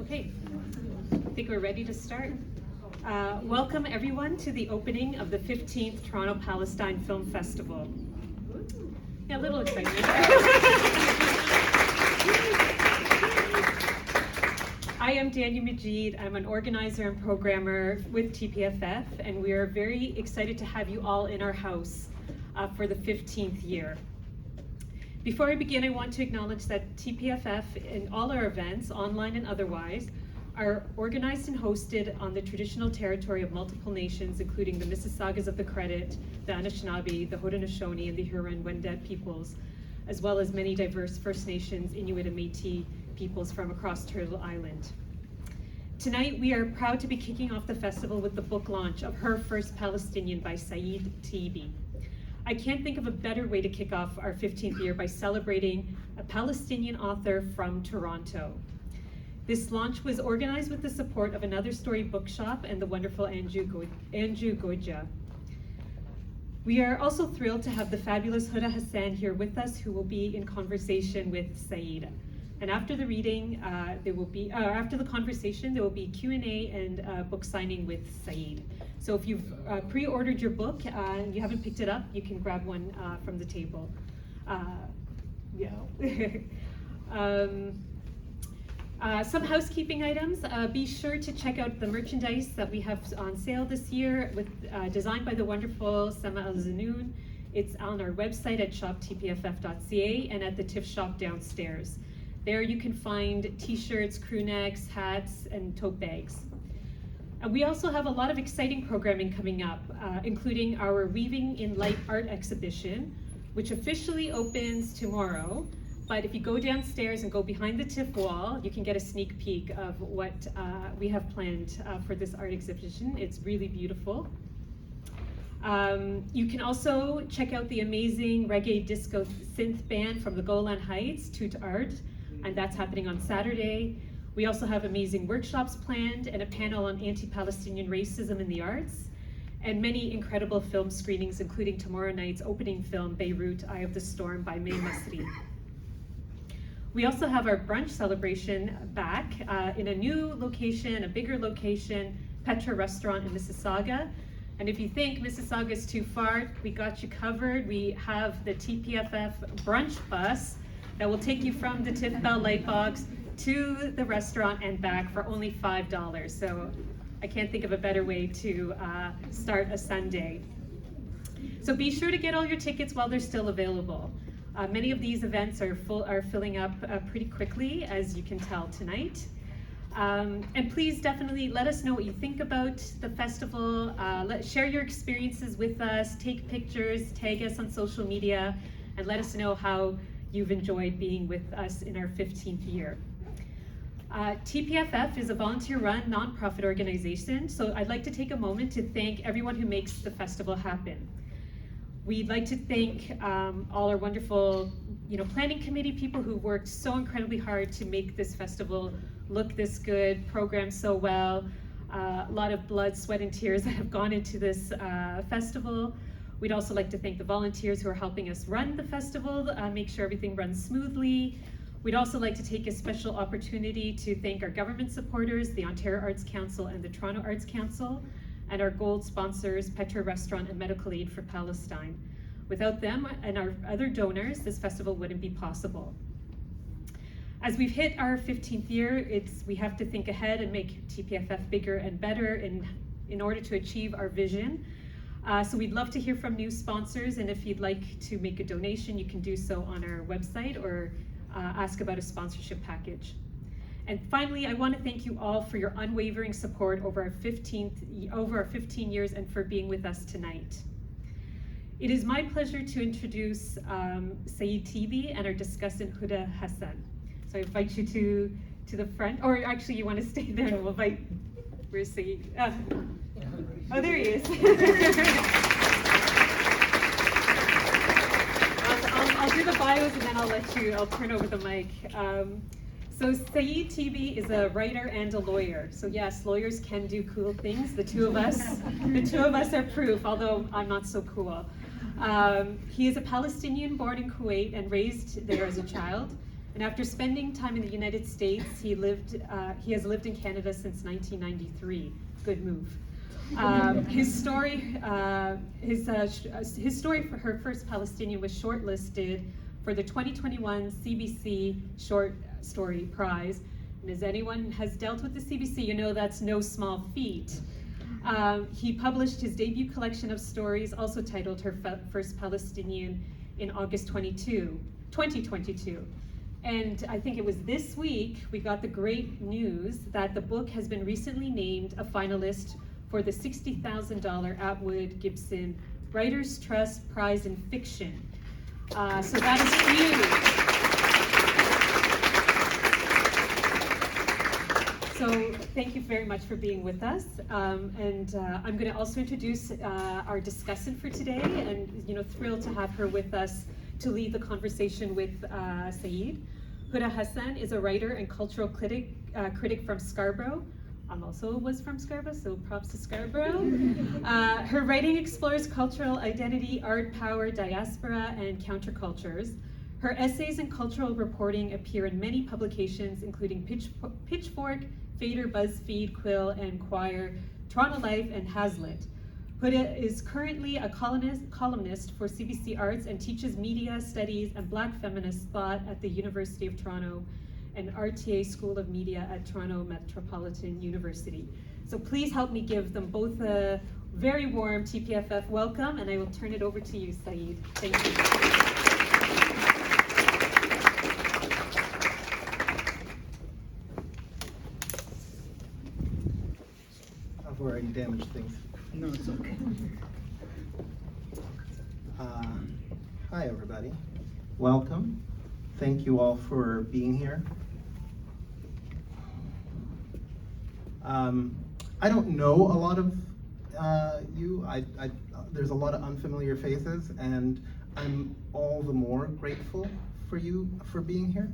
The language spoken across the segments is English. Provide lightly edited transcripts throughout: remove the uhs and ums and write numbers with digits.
Okay, I think we're ready to start. Welcome everyone to the opening of the 15th Toronto Palestine Film Festival. Yeah, a little excitement. I am Dania Majid. I'm an organizer and programmer with TPFF, and we are very excited to have you all in our house for the 15th year. Before I begin, I want to acknowledge that TPFF and all our events, online and otherwise, are organized and hosted on the traditional territory of multiple nations, including the Mississaugas of the Credit, the Anishinaabe, the Haudenosaunee, and the Huron-Wendat peoples, as well as many diverse First Nations, Inuit, and Métis peoples from across Turtle Island. Tonight, we are proud to be kicking off the festival with the book launch of Her First Palestinian by Saaed Teebi. I can't think of a better way to kick off our 15th year by celebrating a Palestinian author from Toronto. This launch was organized with the support of Another Story Bookshop and the wonderful Anju Goja. We are also thrilled to have the fabulous Huda Hassan here with us, who will be in conversation with Saeed. And after the reading, after the conversation, there will be Q&A and book signing with Saeed. So if you've pre-ordered your book and you haven't picked it up, you can grab one from the table. Some housekeeping items. Be sure to check out the merchandise that we have on sale this year, with designed by the wonderful Sama Al-Zanoun. It's on our website at shoptpff.ca and at the TIFF shop downstairs. There you can find t-shirts, crew necks, hats, and tote bags. And we also have a lot of exciting programming coming up, including our Weaving in Light art exhibition, which officially opens tomorrow. But if you go downstairs and go behind the TIFF wall, you can get a sneak peek of what we have planned for this art exhibition. It's really beautiful. You can also check out the amazing reggae disco synth band from the Golan Heights, Toot Art, and that's happening on Saturday. We also have amazing workshops planned and a panel on anti-Palestinian racism in the arts, and many incredible film screenings, including tomorrow night's opening film, Beirut, Eye of the Storm by May Masri. We also have our brunch celebration back in a new location, a bigger location, Petra Restaurant in Mississauga. And if you think Mississauga is too far, we got you covered. We have the TPFF brunch bus that will take you from the TIFF Bell Lightbox to the restaurant and back for only $5. So I can't think of a better way to start a Sunday. So be sure to get all your tickets while they're still available. Many of these events are filling up pretty quickly, as you can tell tonight. And please definitely let us know what you think about the festival. Share your experiences with us, take pictures, tag us on social media, and let us know how you've enjoyed being with us in our 15th year. TPFF is a volunteer-run nonprofit organization, so I'd like to take a moment to thank everyone who makes the festival happen. We'd like to thank all our wonderful, planning committee people who worked so incredibly hard to make this festival look this good, program so well. A lot of blood, sweat, and tears that have gone into this festival. We'd also like to thank the volunteers who are helping us run the festival, make sure everything runs smoothly. We'd also like to take a special opportunity to thank our government supporters, the Ontario Arts Council and the Toronto Arts Council, and our gold sponsors, Petra Restaurant and Medical Aid for Palestine. Without them and our other donors, this festival wouldn't be possible. As we've hit our 15th year, we have to think ahead and make TPFF bigger and better in order to achieve our vision. So we'd love to hear from new sponsors, and if you'd like to make a donation, you can do so on our website or ask about a sponsorship package. And finally, I want to thank you all for your unwavering support over our 15 years and for being with us tonight. It is my pleasure to introduce Saaed Teebi and our discussant Huda Hassan. So I invite you to the front, or actually you want to stay there and we'll invite, where's Saeed? Oh, there he is. I'll do the bios and then I'll turn over the mic. So Saeed Teebi is a writer and a lawyer. So yes, lawyers can do cool things. The two of us are proof, although I'm not so cool. He is a Palestinian born in Kuwait and raised there as a child. And after spending time in the United States, he has lived in Canada since 1993. Good move. His story for Her First Palestinian was shortlisted for the 2021 CBC Short Story Prize. And as anyone has dealt with the CBC, you know that's no small feat. He published his debut collection of stories, also titled Her First Palestinian, in August 2022. And I think it was this week we got the great news that the book has been recently named a finalist for the $60,000 Atwood Gibson Writers Trust Prize in Fiction. So that is huge. So thank you very much for being with us. I'm going to also introduce our discussant for today, and thrilled to have her with us to lead the conversation with Saeed. Huda Hassan is a writer and cultural critic from Scarborough. Also was from Scarborough, so props to Scarborough. Her writing explores cultural identity, art, power, diaspora, and countercultures. Her essays and cultural reporting appear in many publications, including Pitchfork, Fader, BuzzFeed, Quill, and Quire, Toronto Life, and Hazlitt. Huda is currently a columnist for CBC Arts and teaches media studies and Black feminist thought at the University of Toronto and RTA School of Media at Toronto Metropolitan University. So please help me give them both a very warm TPFF welcome, and I will turn it over to you, Saeed. Thank you. I've already damaged things. No, it's okay. Hi, everybody. Welcome. Thank you all for being here. I don't know a lot of you. There's a lot of unfamiliar faces, and I'm all the more grateful for you for being here.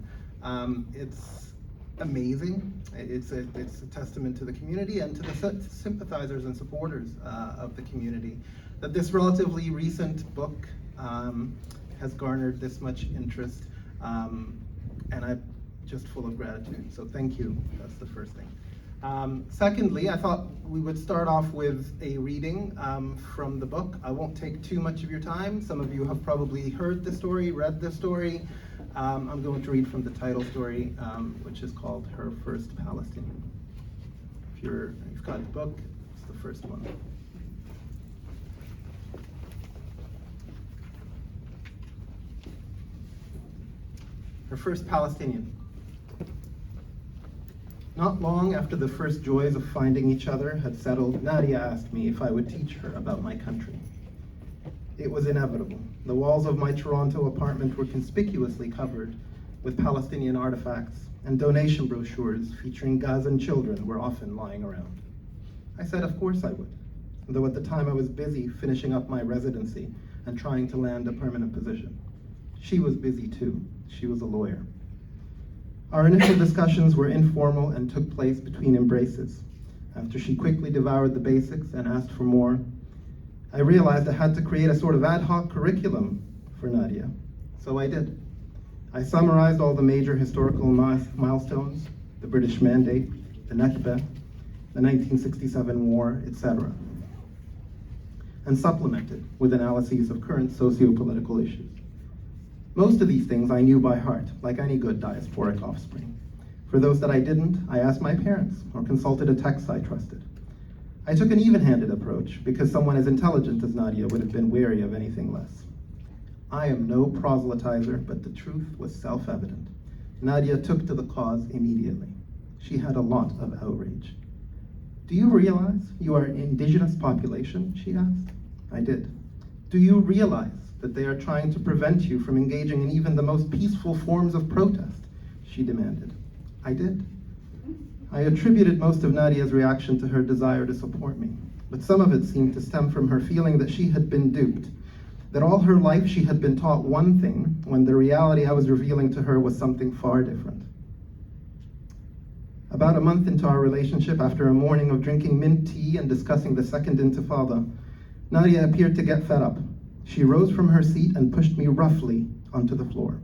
It's amazing. It's a testament to the community and to the sympathizers and supporters of the community that this relatively recent book has garnered this much interest, and I'm just full of gratitude. So thank you. That's the first thing. Secondly, I thought we would start off with a reading from the book. I won't take too much of your time. Some of you have probably heard the story, read the story. I'm going to read from the title story, which is called Her First Palestinian. If you've got the book, it's the first one. Her First Palestinian. Not long after the first joys of finding each other had settled, Nadia asked me if I would teach her about my country. It was inevitable. The walls of my Toronto apartment were conspicuously covered with Palestinian artifacts, and donation brochures featuring Gazan children were often lying around. I said of course I would, though at the time I was busy finishing up my residency and trying to land a permanent position. She was busy too. She was a lawyer. Our initial discussions were informal and took place between embraces. After she quickly devoured the basics and asked for more, I realized I had to create a sort of ad hoc curriculum for Nadia. So I did. I summarized all the major historical milestones, the British Mandate, the Nakba, the 1967 war, etc., and supplemented with analyses of current socio-political issues. Most of these things I knew by heart, like any good diasporic offspring. For those that I didn't, I asked my parents or consulted a text I trusted. I took an even-handed approach because someone as intelligent as Nadia would have been wary of anything less. I am no proselytizer, but the truth was self-evident. Nadia took to the cause immediately. She had a lot of outrage. Do you realize you are an indigenous population? She asked. I did. Do you realize that they are trying to prevent you from engaging in even the most peaceful forms of protest? She demanded. I did. I attributed most of Nadia's reaction to her desire to support me, but some of it seemed to stem from her feeling that she had been duped, that all her life she had been taught one thing when the reality I was revealing to her was something far different. About a month into our relationship, after a morning of drinking mint tea and discussing the Second Intifada, Nadia appeared to get fed up. She rose from her seat and pushed me roughly onto the floor.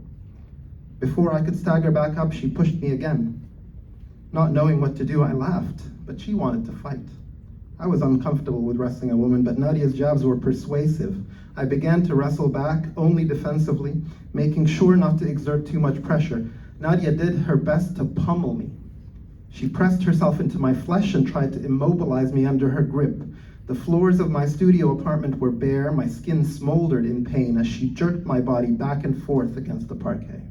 Before I could stagger back up, she pushed me again. Not knowing what to do, I laughed, but she wanted to fight. I was uncomfortable with wrestling a woman, but Nadia's jabs were persuasive. I began to wrestle back, only defensively, making sure not to exert too much pressure. Nadia did her best to pummel me. She pressed herself into my flesh and tried to immobilize me under her grip. The floors of my studio apartment were bare, my skin smoldered in pain as she jerked my body back and forth against the parquet.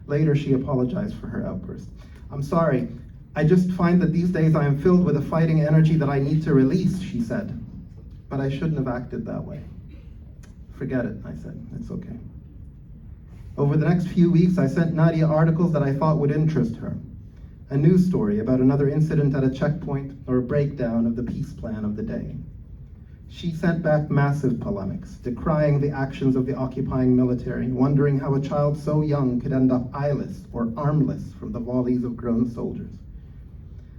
Later, she apologized for her outburst. "I'm sorry. I just find that these days I am filled with a fighting energy that I need to release," she said. "But I shouldn't have acted that way." "Forget it," I said. "It's okay." Over the next few weeks, I sent Nadia articles that I thought would interest her. A news story about another incident at a checkpoint or a breakdown of the peace plan of the day. She sent back massive polemics, decrying the actions of the occupying military, wondering how a child so young could end up eyeless or armless from the volleys of grown soldiers.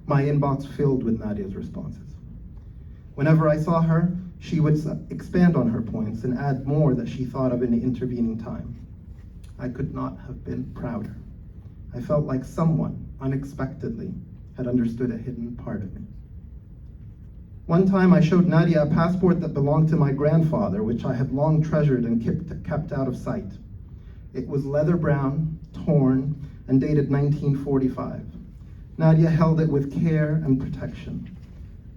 My inbox filled with Nadia's responses. Whenever I saw her, she would expand on her points and add more that she thought of in the intervening time. I could not have been prouder. I felt like someone, unexpectedly, had understood a hidden part of me. One time I showed Nadia a passport that belonged to my grandfather, which I had long treasured and kept out of sight. It was leather brown, torn, and dated 1945. Nadia held it with care and protection.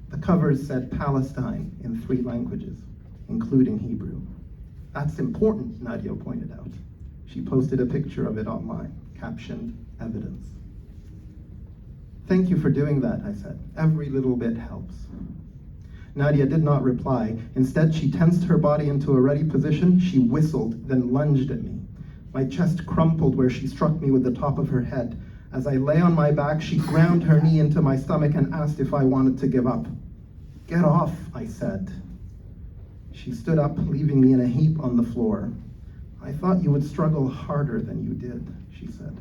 The covers said Palestine in 3 languages, including Hebrew. "That's important," Nadia pointed out. She posted a picture of it online, captioned, "Evidence." "Thank you for doing that," I said. "Every little bit helps." Nadia did not reply. Instead, she tensed her body into a ready position. She whistled, then lunged at me. My chest crumpled where she struck me with the top of her head. As I lay on my back, she ground her knee into my stomach and asked if I wanted to give up. "Get off," I said. She stood up, leaving me in a heap on the floor. "I thought you would struggle harder than you did," she said.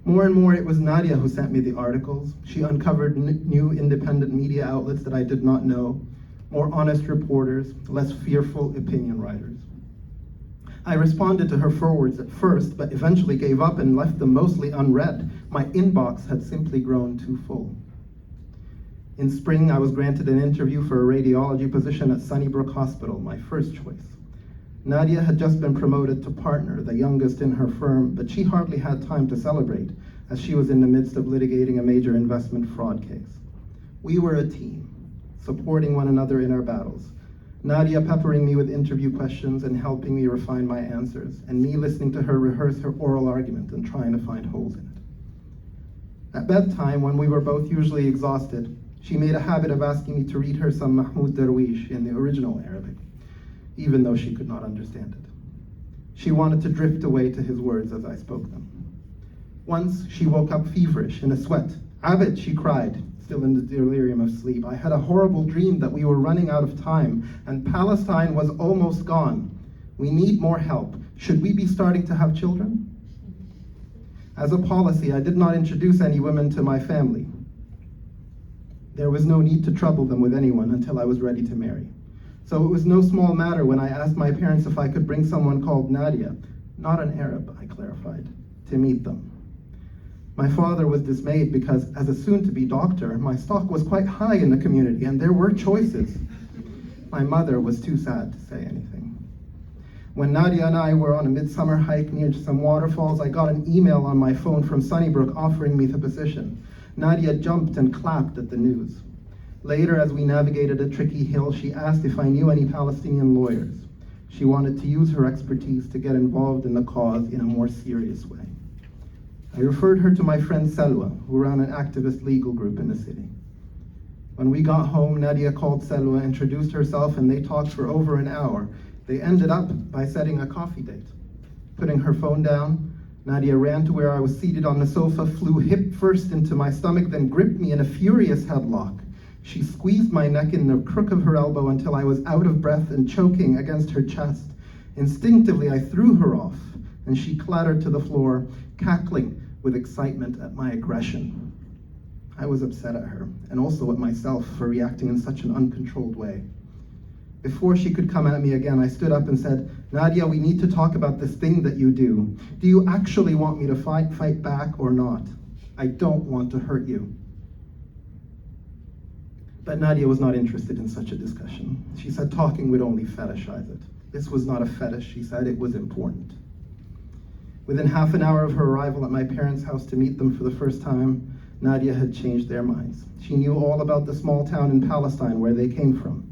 More and more, it was Nadia who sent me the articles. She uncovered new independent media outlets that I did not know, more honest reporters, less fearful opinion writers. I responded to her forwards at first, but eventually gave up and left them mostly unread. My inbox had simply grown too full. In spring, I was granted an interview for a radiology position at Sunnybrook Hospital, my first choice. Nadia had just been promoted to partner, the youngest in her firm, but she hardly had time to celebrate, as she was in the midst of litigating a major investment fraud case. We were a team, supporting one another in our battles. Nadia peppering me with interview questions and helping me refine my answers, and me listening to her rehearse her oral argument and trying to find holes in it. At bedtime, when we were both usually exhausted, she made a habit of asking me to read her some Mahmoud Darwish in the original Arabic, even though she could not understand it. She wanted to drift away to his words as I spoke them. Once, she woke up feverish, in a sweat. "Abed," she cried, still in the delirium of sleep, "I had a horrible dream that we were running out of time, and Palestine was almost gone. We need more help. Should we be starting to have children?" As a policy, I did not introduce any women to my family. There was no need to trouble them with anyone until I was ready to marry. So it was no small matter when I asked my parents if I could bring someone called Nadia, not an Arab, I clarified, to meet them. My father was dismayed because, as a soon-to-be doctor, my stock was quite high in the community and there were choices. My mother was too sad to say anything. When Nadia and I were on a midsummer hike near some waterfalls, I got an email on my phone from Sunnybrook offering me the position. Nadia jumped and clapped at the news. Later, as we navigated a tricky hill, she asked if I knew any Palestinian lawyers. She wanted to use her expertise to get involved in the cause in a more serious way. I referred her to my friend Selwa, who ran an activist legal group in the city. When we got home, Nadia called Selwa, introduced herself, and they talked for over an hour. They ended up by setting a coffee date. Putting her phone down, Nadia ran to where I was seated on the sofa, flew hip first into my stomach, then gripped me in a furious headlock. She squeezed my neck in the crook of her elbow until I was out of breath and choking against her chest. Instinctively, I threw her off, and she clattered to the floor, cackling with excitement at my aggression. I was upset at her, and also at myself for reacting in such an uncontrolled way. Before she could come at me again, I stood up and said, "Nadia, we need to talk about this thing that you do. Do you actually want me to fight back or not? I don't want to hurt you." But Nadia was not interested in such a discussion. She said talking would only fetishize it. This was not a fetish, she said, it was important. Within half an hour of her arrival at my parents' house to meet them for the first time, Nadia had changed their minds. She knew all about the small town in Palestine where they came from,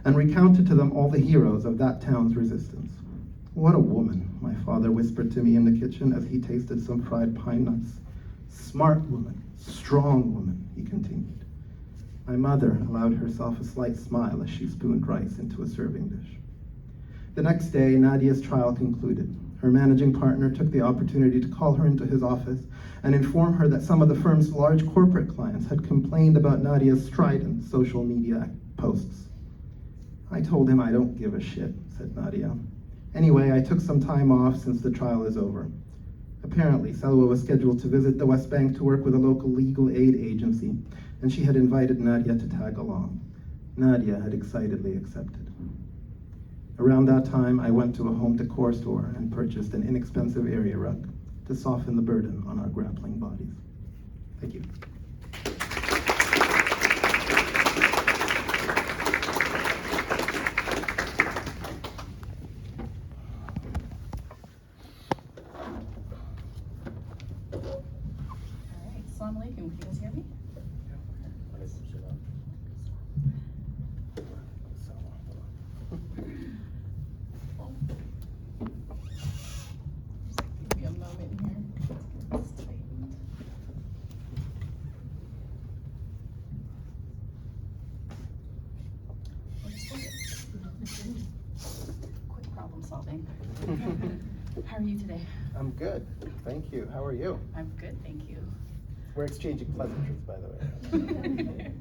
and recounted to them all the heroes of that town's resistance. "What a woman," my father whispered to me in the kitchen as he tasted some fried pine nuts. "Smart woman, strong woman," he continued. My mother allowed herself a slight smile as she spooned rice into a serving dish. The next day, Nadia's trial concluded. Her managing partner took the opportunity to call her into his office and inform her that some of the firm's large corporate clients had complained about Nadia's strident social media posts. "I told him I don't give a shit," said Nadia. "Anyway, I took some time off since the trial is over." Apparently, Salwa was scheduled to visit the West Bank to work with a local legal aid agency, and she had invited Nadia to tag along. Nadia had excitedly accepted. Around that time, I went to a home decor store and purchased an inexpensive area rug to soften the burden on our grappling bodies. Thank you. Assalamu alaikum. Can you guys hear me? Give me a moment here. It's tightened. Quick problem solving. How are you today? I'm good, thank you. How are you? I'm good, thank you. We're exchanging pleasantries, by the way.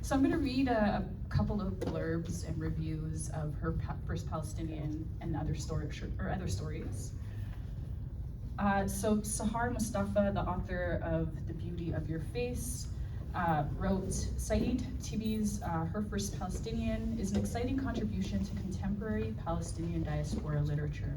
So I'm going to read a couple of blurbs and reviews of Her First Palestinian and other stories. So Sahar Mustafa, the author of The Beauty of Your Face, wrote, Saeed Teebi's Her First Palestinian is an exciting contribution to contemporary Palestinian diaspora literature.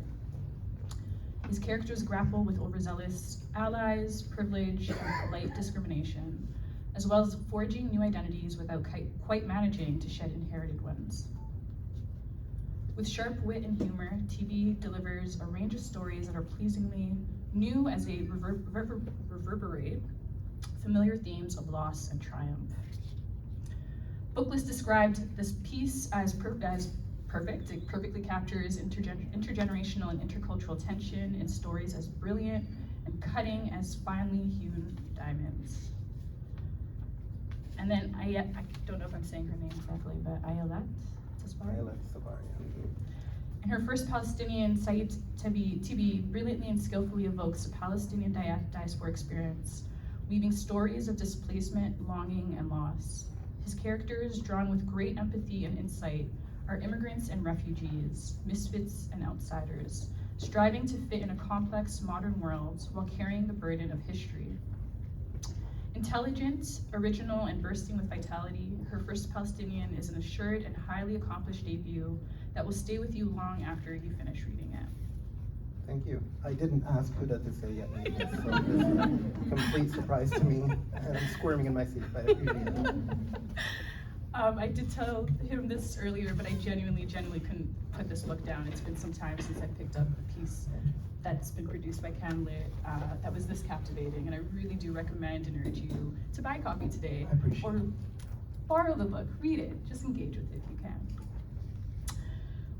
His characters grapple with overzealous allies, privilege, and polite discrimination, as well as forging new identities without quite managing to shed inherited ones. With sharp wit and humor, Teebi delivers a range of stories that are pleasingly new as they reverberate familiar themes of loss and triumph. Booklist described this piece as perfect. It perfectly captures intergenerational and intercultural tension in stories as brilliant and cutting as finely hewn diamonds. And then I don't know if I'm saying her name correctly, but Ayelet Tasbari? Ayelet Tasbari. In Her First Palestinian, Saaed Teebi brilliantly and skillfully evokes a Palestinian diaspora experience, weaving stories of displacement, longing, and loss. His characters, drawn with great empathy and insight, are immigrants and refugees, misfits and outsiders, striving to fit in a complex modern world while carrying the burden of history. Intelligent, original, and bursting with vitality, Her First Palestinian is an assured and highly accomplished debut that will stay with you long after you finish reading it. Thank you. I didn't ask Huda to say yet, so it's a complete surprise to me, and I'm squirming in my seat, but I appreciate it. I did tell him this earlier, but I genuinely couldn't put this book down. It's been some time since I picked up a piece that's been produced by CanLit that was this captivating, and I really do recommend and urge you to buy a copy today, or borrow the book, read it, just engage with it if you can.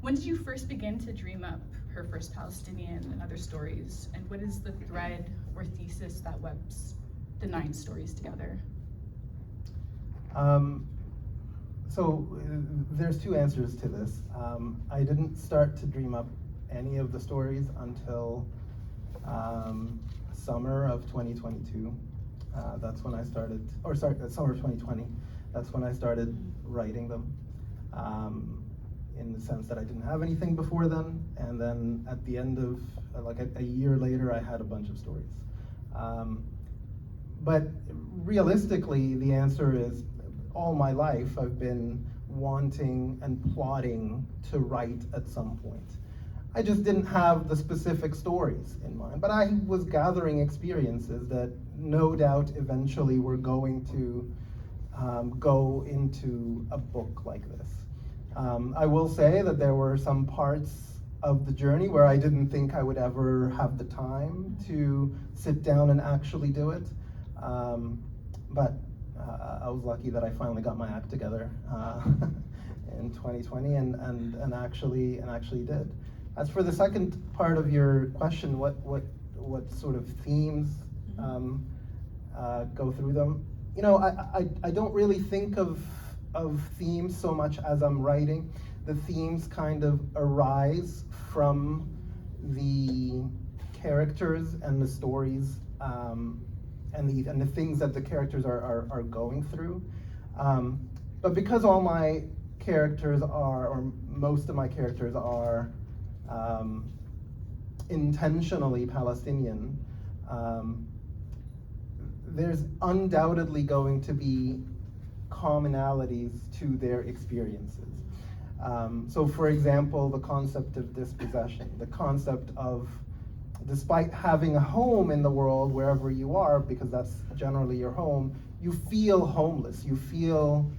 When did you first begin to dream up Her First Palestinian and other stories, and what is the thread or thesis that webs the 9 stories together? So there's 2 answers to this. I didn't start to dream up any of the stories until summer of 2022. That's when I started, summer of 2020. That's when I started writing them. In the sense that I didn't have anything before then, and then at the end of, like a year later, I had a bunch of stories. But realistically, the answer is all my life I've been wanting and plotting to write at some point. I just didn't have the specific stories in mind, but I was gathering experiences that no doubt eventually were going to go into a book like this. I will say that there were some parts of the journey where I didn't think I would ever have the time to sit down and actually do it. But I was lucky that I finally got my act together in 2020 and actually did. As for the second part of your question, what sort of themes go through them? You know, I don't really think of themes so much as I'm writing. The themes kind of arise from the characters and the stories and the things that the characters are going through. But because all my characters are, or most of my characters are intentionally Palestinian, there's undoubtedly going to be commonalities to their experiences. So for example, the concept of dispossession, the concept of, despite having a home in the world wherever you are, because that's generally your home, you feel homeless, you feel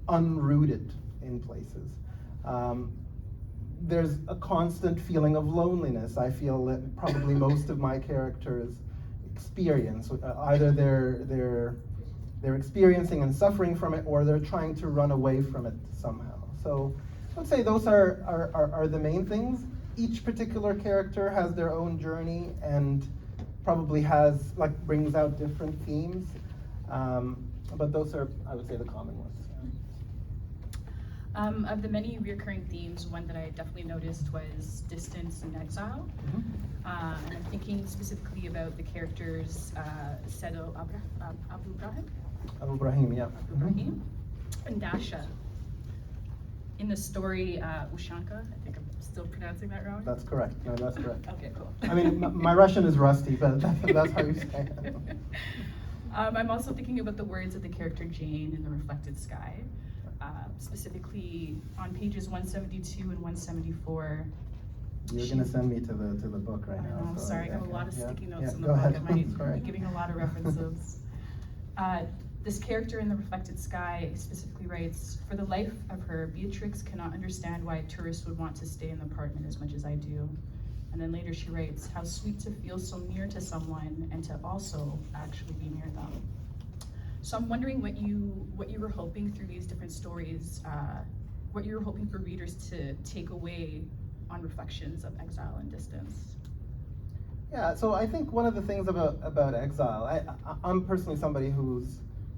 unrooted in places. There's a constant feeling of loneliness. I feel that probably most of my characters experience. Either they're experiencing and suffering from it, or they're trying to run away from it somehow. So I would say those are the main things. Each particular character has their own journey and probably brings out different themes. But those are, I would say, the common ones. Of the many recurring themes, one that I definitely noticed was distance and exile. And I'm thinking specifically about the characters Saeed Abu Ibrahim, yeah. Ibrahim, and Dasha. In the story, Ushanka, I think I'm still pronouncing that wrong. That's correct. No, that's correct. Okay, cool. I mean, my Russian is rusty, but that's how you say it. I'm also thinking about the words of the character Jane in The Reflected Sky. Specifically on pages 172 and 174. You're going to send me to the book right now. I'm sorry, I have a lot of sticky notes in the go book. ahead. I might be giving a lot of references. This character in The Reflected Sky specifically writes, "For the life of her, Beatrix cannot understand why a tourist would want to stay in the apartment as much as I do." And then later she writes, "How sweet to feel so near to someone and to also actually be near them." So I'm wondering what you were hoping through these different stories, what you were hoping for readers to take away on reflections of exile and distance. Yeah, so I think one of the things about exile, I'm personally somebody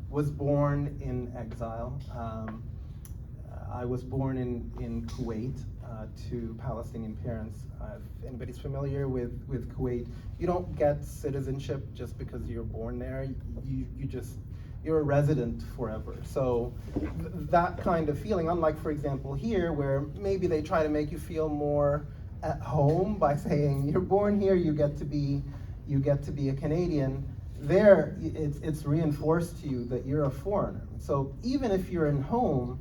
was born in exile. I was born in Kuwait to Palestinian parents. If anybody's familiar with Kuwait, you don't get citizenship just because you're born there. You're a resident forever. So that kind of feeling, unlike, for example, here, where maybe they try to make you feel more at home by saying you're born here, you get to be a Canadian. There, it's reinforced to you that you're a foreigner. So even if you're in home,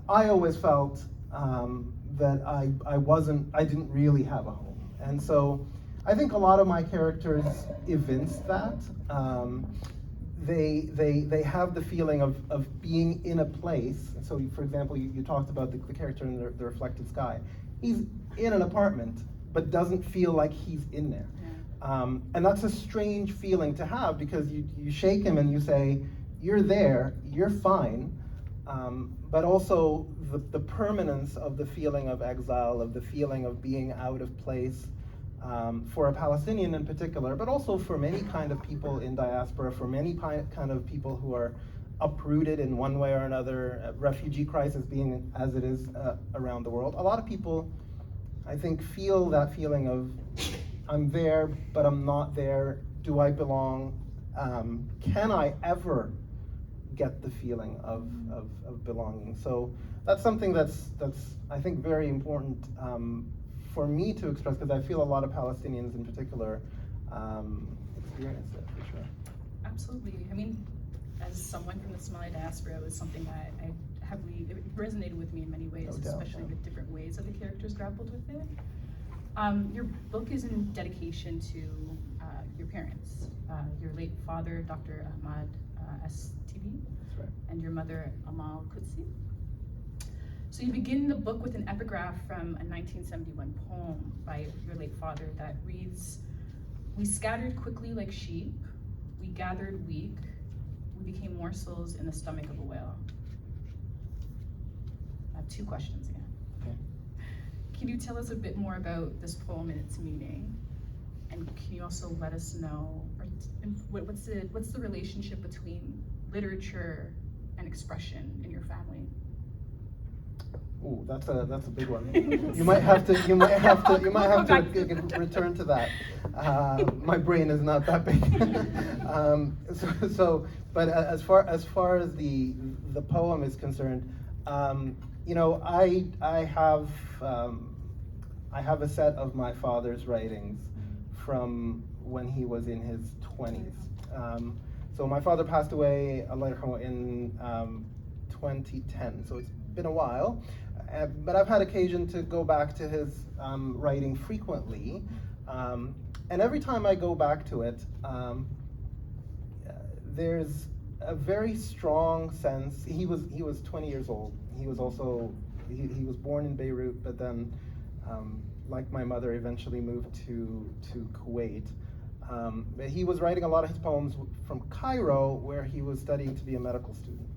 I always felt that I didn't really have a home. And so I think a lot of my characters evince that. They have the feeling of being in a place. So for example, you talked about the character in the Reflected Sky. He's in an apartment, but doesn't feel like he's in there. Yeah. And that's a strange feeling to have, because you shake him and you say, you're there, you're fine, but also the permanence of the feeling of exile, of the feeling of being out of place, for a Palestinian in particular, but also for many kind of people in diaspora, for many kind of people who are uprooted in one way or another, refugee crisis being as it is around the world. A lot of people, I think, feel that feeling of, I'm there, but I'm not there. Do I belong? Can I ever get the feeling of belonging? So that's something that's I think very important for me to express, because I feel a lot of Palestinians in particular experience it, for sure. Absolutely. I mean, as someone from the Somali diaspora, it was something that I it resonated with me in many ways, No doubt, especially yeah. the different ways that the characters grappled with it. Your book is in dedication to your parents, your late father, Dr. Ahmad Teebi, That's right. and your mother, Amal Qudsi. So you begin the book with an epigraph from a 1971 poem by your late father that reads, "We scattered quickly like sheep, we gathered weak, we became morsels in the stomach of a whale." I have two questions again. Okay. Can you tell us a bit more about this poem and its meaning? And can you also let us know, what's the relationship between literature and expression in your family? Ooh, that's a big one. You might have to return to that. My brain is not that big. But as far as the poem is concerned, you know, I have a set of my father's writings from when he was in his 20s. So my father passed away in 2010. So it's been a while. But I've had occasion to go back to his writing frequently, and every time I go back to it, there's a very strong sense. He was 20 years old. He was also he was born in Beirut, but then, like my mother, eventually moved to Kuwait. But he was writing a lot of his poems from Cairo, where he was studying to be a medical student,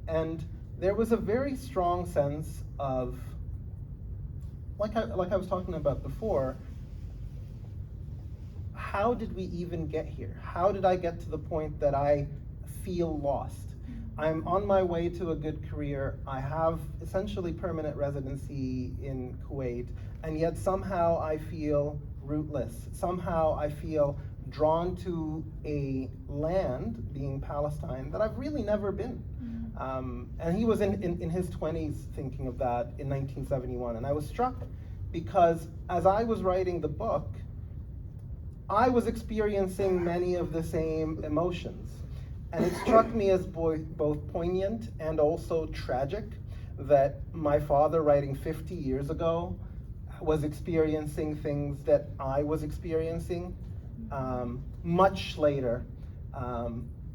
and there was a very strong sense of, like I was talking about before, how did we even get here? How did I get to the point that I feel lost? I'm on my way to a good career. I have essentially permanent residency in Kuwait, and yet somehow I feel rootless. Somehow I feel drawn to a land, being Palestine, that I've really never been. And he was in his 20s thinking of that in 1971, and I was struck because as I was writing the book, I was experiencing many of the same emotions. And it struck me as both poignant and also tragic that my father, writing 50 years ago, was experiencing things that I was experiencing much later,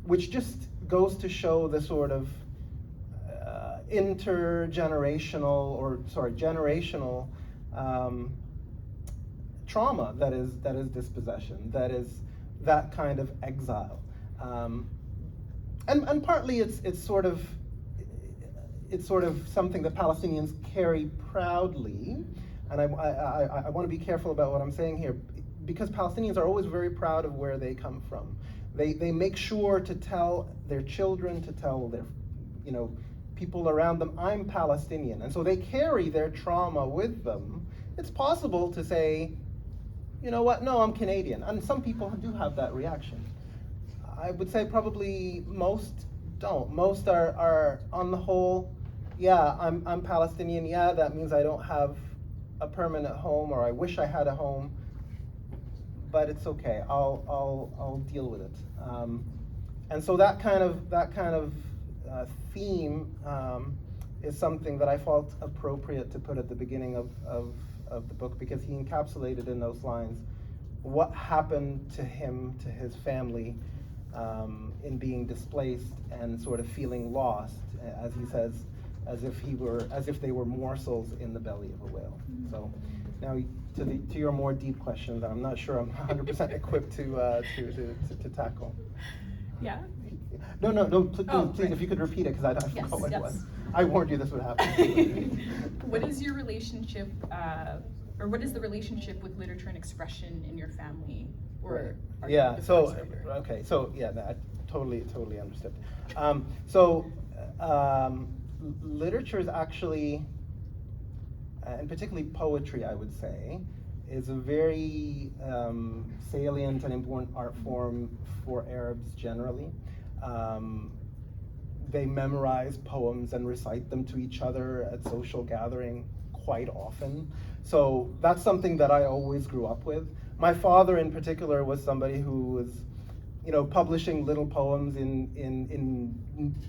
which just goes to show the sort of generational trauma that is dispossession, that is that kind of exile. And partly it's sort of something that Palestinians carry proudly, and I want to be careful about what I'm saying here, because Palestinians are always very proud of where they come from. They make sure to tell their children, to tell their people around them, I'm Palestinian, and so they carry their trauma with them. It's possible to say, you know what, no, I'm Canadian, and some people do have that reaction. I would say probably most don't. Most are on the whole, yeah, I'm Palestinian, yeah, that means I don't have a permanent home, or I wish I had a home, but it's okay, I'll deal with it. And so that kind of theme is something that I felt appropriate to put at the beginning of the book, because he encapsulated in those lines what happened to him, to his family, in being displaced and sort of feeling lost, as he says, as if they were morsels in the belly of a whale. So now to your more deep questions, I'm not sure I'm 100% equipped to tackle. Yeah. No, please, Right. if you could repeat it, because I Yes, forgot what it yes. was. I warned you this would happen. What is your relationship, or what is the relationship with literature and expression in your family? Or are you Yeah, so, divorced over? okay, so, yeah, I totally understood. Literature is actually, and particularly poetry, I would say, is a very salient and important art form for Arabs generally. They memorize poems and recite them to each other at social gathering quite often. So that's something that I always grew up with. My father in particular was somebody who was publishing little poems in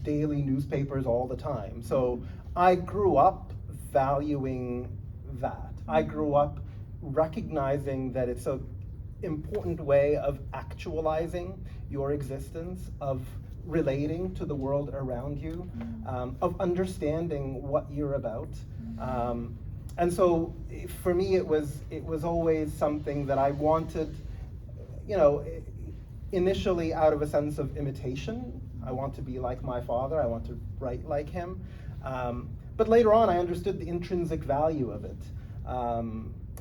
daily newspapers all the time. So I grew up valuing that. I grew up recognizing that it's an important way of actualizing your existence, of relating to the world around you, of understanding what you're about. And so for me, it was always something that I wanted, initially out of a sense of imitation. I want to be like my father, I want to write like him. But later on, I understood the intrinsic value of it.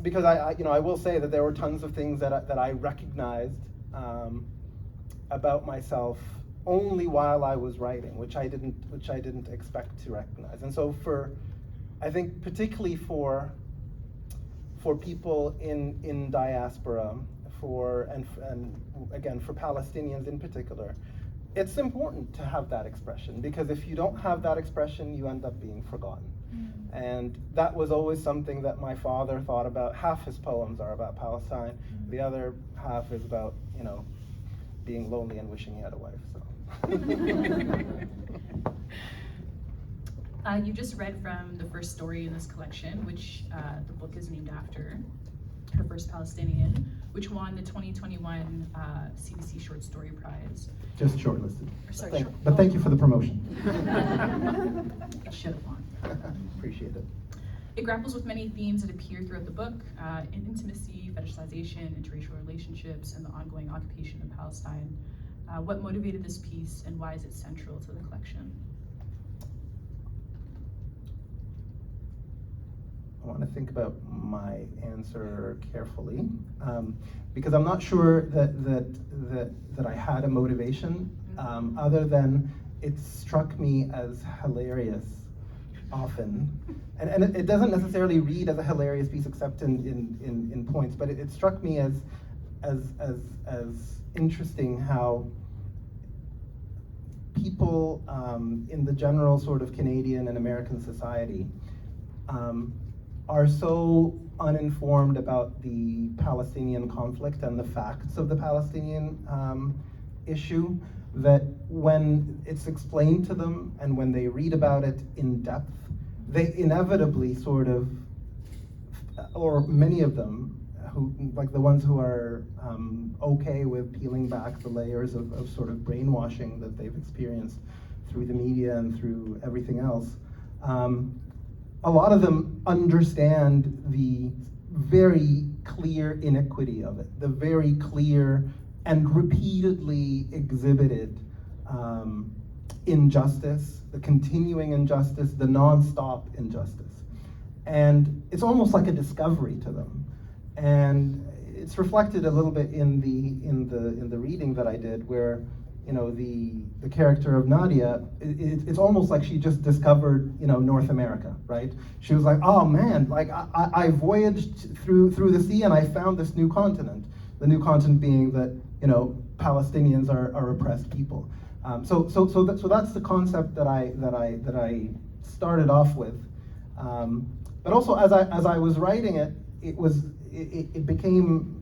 Because I will say that there were tons of things that I recognized about myself only while I was writing, which I didn't expect to recognize. And so I think particularly for people in diaspora, and again for Palestinians in particular, it's important to have that expression, because if you don't have that expression, you end up being forgotten. And that was always something that my father thought about. Half his poems are about Palestine, the other half is about, being lonely and wishing he had a wife. You just read from the first story in this collection, which the book is named after, Her First Palestinian, which won the 2021 CBC Short Story Prize. Just shortlisted. Sorry, but thank you for the promotion. It should have won. Appreciate it. It grapples with many themes that appear throughout the book, intimacy, fetishization, interracial relationships, and the ongoing occupation of Palestine. What motivated this piece, and why is it central to the collection? I want to think about my answer carefully, because I'm not sure that I had a motivation, other than it struck me as hilarious often, and it doesn't necessarily read as a hilarious piece except in points, but it struck me as interesting how people in the general sort of Canadian and American society are so uninformed about the Palestinian conflict and the facts of the Palestinian issue, that when it's explained to them and when they read about it in depth, they inevitably sort of, or many of them, who, like the ones who are okay with peeling back the layers of sort of brainwashing that they've experienced through the media and through everything else, a lot of them understand the very clear iniquity of it, the very clear and repeatedly exhibited injustice, the continuing injustice, the non-stop injustice. And it's almost like a discovery to them. And it's reflected a little bit in the reading that I did, where the character of Nadia, it's almost like she just discovered North America, right? She was like, oh man, like I voyaged through the sea and I found this new continent. The new continent being that Palestinians are oppressed people. So that's the concept that I started off with. But also as I was writing it, it became,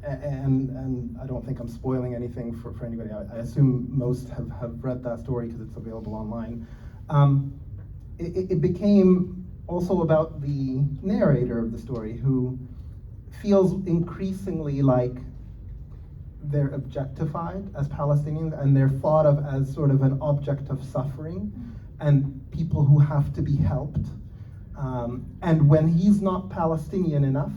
and I don't think I'm spoiling anything for anybody. I assume most have read that story because it's available online. It became also about the narrator of the story, who feels increasingly like they're objectified as Palestinians, and they're thought of as sort of an object of suffering and people who have to be helped. And when he's not Palestinian enough,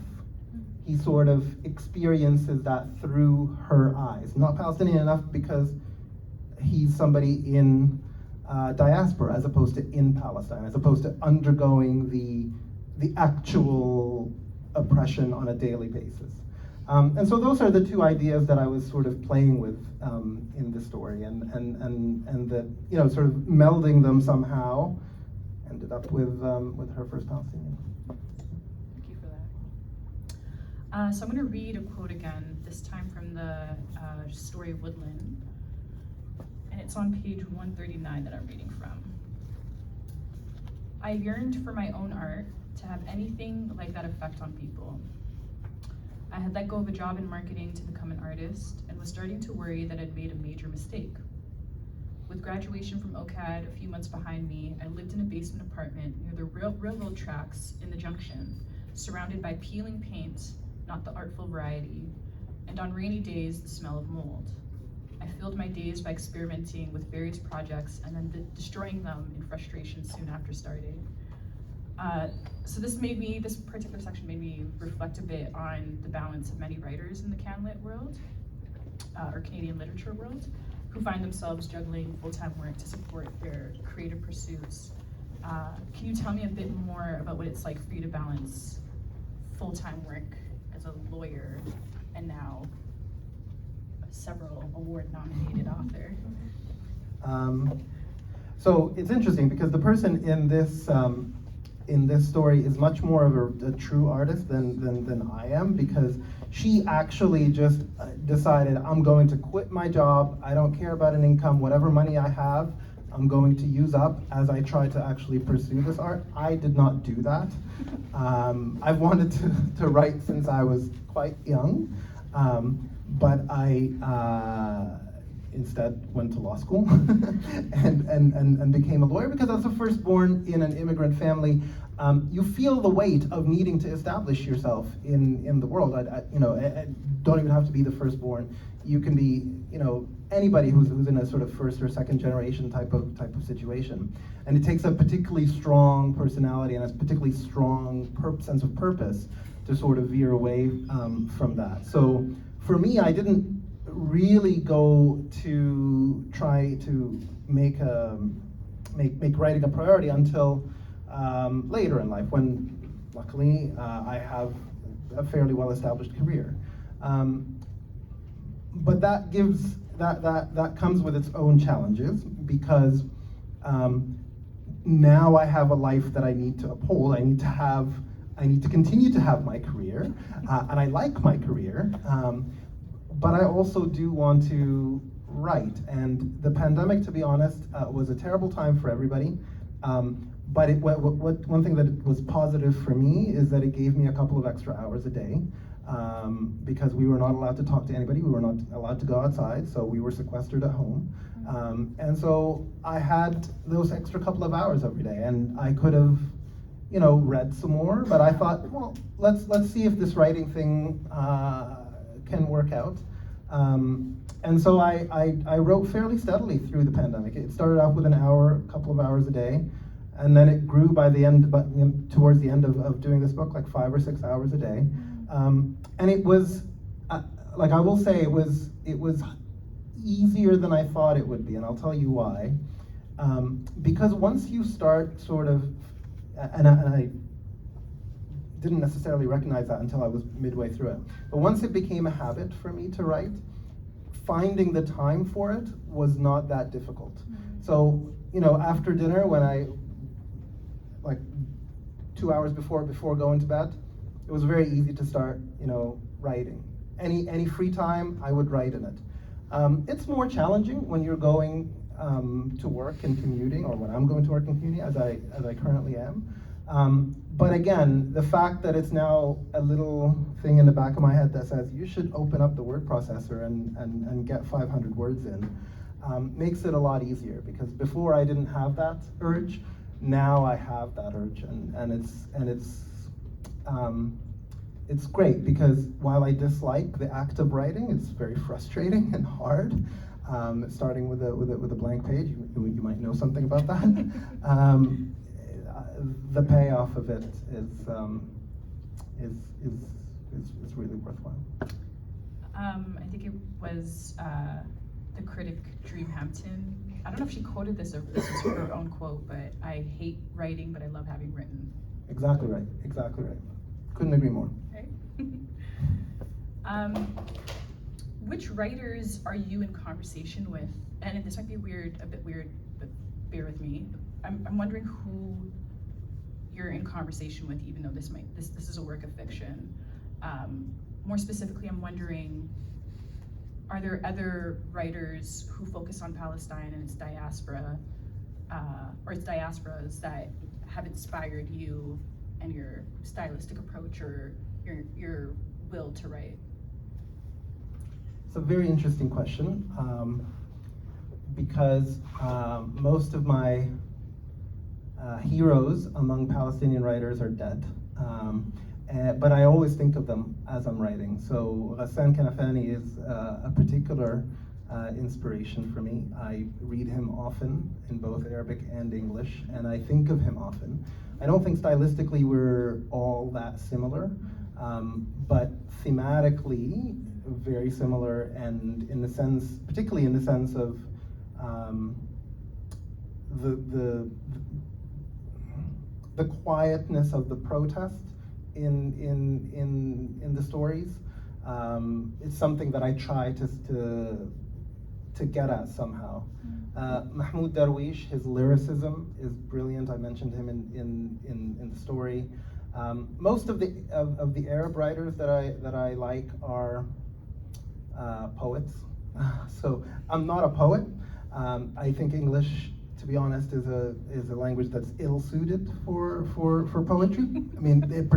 he sort of experiences that through her eyes. Not Palestinian enough because he's somebody in diaspora, as opposed to in Palestine, as opposed to undergoing the actual oppression on a daily basis. And so those are the two ideas that I was sort of playing with in the story, and that sort of melding them somehow ended up with Her First Palestinian. Thank you for that. So I'm going to read a quote again, this time from the story Woodland, and it's on page 139 that I'm reading from. I yearned for my own art to have anything like that effect on people. I had let go of a job in marketing to become an artist, and was starting to worry that I'd made a major mistake. With graduation from OCAD a few months behind me, I lived in a basement apartment near the railroad tracks in the Junction, surrounded by peeling paint, not the artful variety, and on rainy days, the smell of mold. I filled my days by experimenting with various projects and then destroying them in frustration soon after starting. So this particular section made me reflect a bit on the balance of many writers in the CanLit world, or Canadian literature world, who find themselves juggling full-time work to support their creative pursuits. Can you tell me a bit more about what it's like for you to balance full-time work as a lawyer and now several award-nominated author? So it's interesting because the person in this story is much more of a true artist than I am, because she actually just decided, I'm going to quit my job, I don't care about an income, whatever money I have, I'm going to use up as I try to actually pursue this art. I did not do that. I've wanted to write since I was quite young, but I instead went to law school and became a lawyer, because as a firstborn in an immigrant family, you feel the weight of needing to establish yourself in the world. I don't even have to be the firstborn. You can be, anybody who's in a sort of first or second generation type of situation. And it takes a particularly strong personality and a particularly strong sense of purpose to sort of veer away from that. So for me, I didn't really go to try to make writing a priority until later in life, when luckily I have a fairly well-established career. But that comes with its own challenges, because now I have a life that I need to uphold. I need to continue to have my career, and I like my career. But I also do want to write, and the pandemic, to be honest, was a terrible time for everybody. But one thing that was positive for me is that it gave me a couple of extra hours a day, because we were not allowed to talk to anybody, we were not allowed to go outside, so we were sequestered at home. And so I had those extra couple of hours every day, and I could have, read some more, but I thought, well, let's see if this writing thing can work out. And so I wrote fairly steadily through the pandemic. It started off with a couple of hours a day, and then it grew by the end, towards the end of doing this book, like 5 or 6 hours a day. And it was, I will say, it was easier than I thought it would be, and I'll tell you why. Because once you start sort of, and I didn't necessarily recognize that until I was midway through it. But once it became a habit for me to write, finding the time for it was not that difficult. So, after dinner, when I, 2 hours before going to bed, it was very easy to start, writing. Any free time, I would write in it. It's more challenging when you're going to work and commuting, or when I'm going to work and commuting, as I currently am. But again, the fact that it's now a little thing in the back of my head that says you should open up the word processor and get 500 words in makes it a lot easier, because before I didn't have that urge. Now I have that urge, and it's great, because while I dislike the act of writing, it's very frustrating and hard. Starting with a blank page, you might know something about that. The payoff of it is really worthwhile. I think it was the critic Dream Hampton. I don't know if she quoted this or this was her own quote, but I hate writing, but I love having written. Exactly right. Couldn't agree more. Right? Which writers are you in conversation with? And this might be a bit weird, but bear with me. I'm wondering who you're in conversation with, even though this is a work of fiction. More specifically, I'm wondering, are there other writers who focus on Palestine and its diaspora, or its diasporas, that have inspired you and your stylistic approach or your will to write? It's a very interesting question because most of my heroes among Palestinian writers are dead. But I always think of them as I'm writing. So Ghassan Kanafani is a particular inspiration for me. I read him often in both Arabic and English, and I think of him often. I don't think stylistically we're all that similar, but thematically very similar, and in the sense, particularly in the sense of the quietness of the protest in the stories. It's something that I try to get at somehow. Mahmoud Darwish, his lyricism is brilliant. I mentioned him in the story. Most of the Arab writers that I like are poets. So I'm not a poet. I think English, to be honest, is a language that's ill-suited for poetry. I mean, it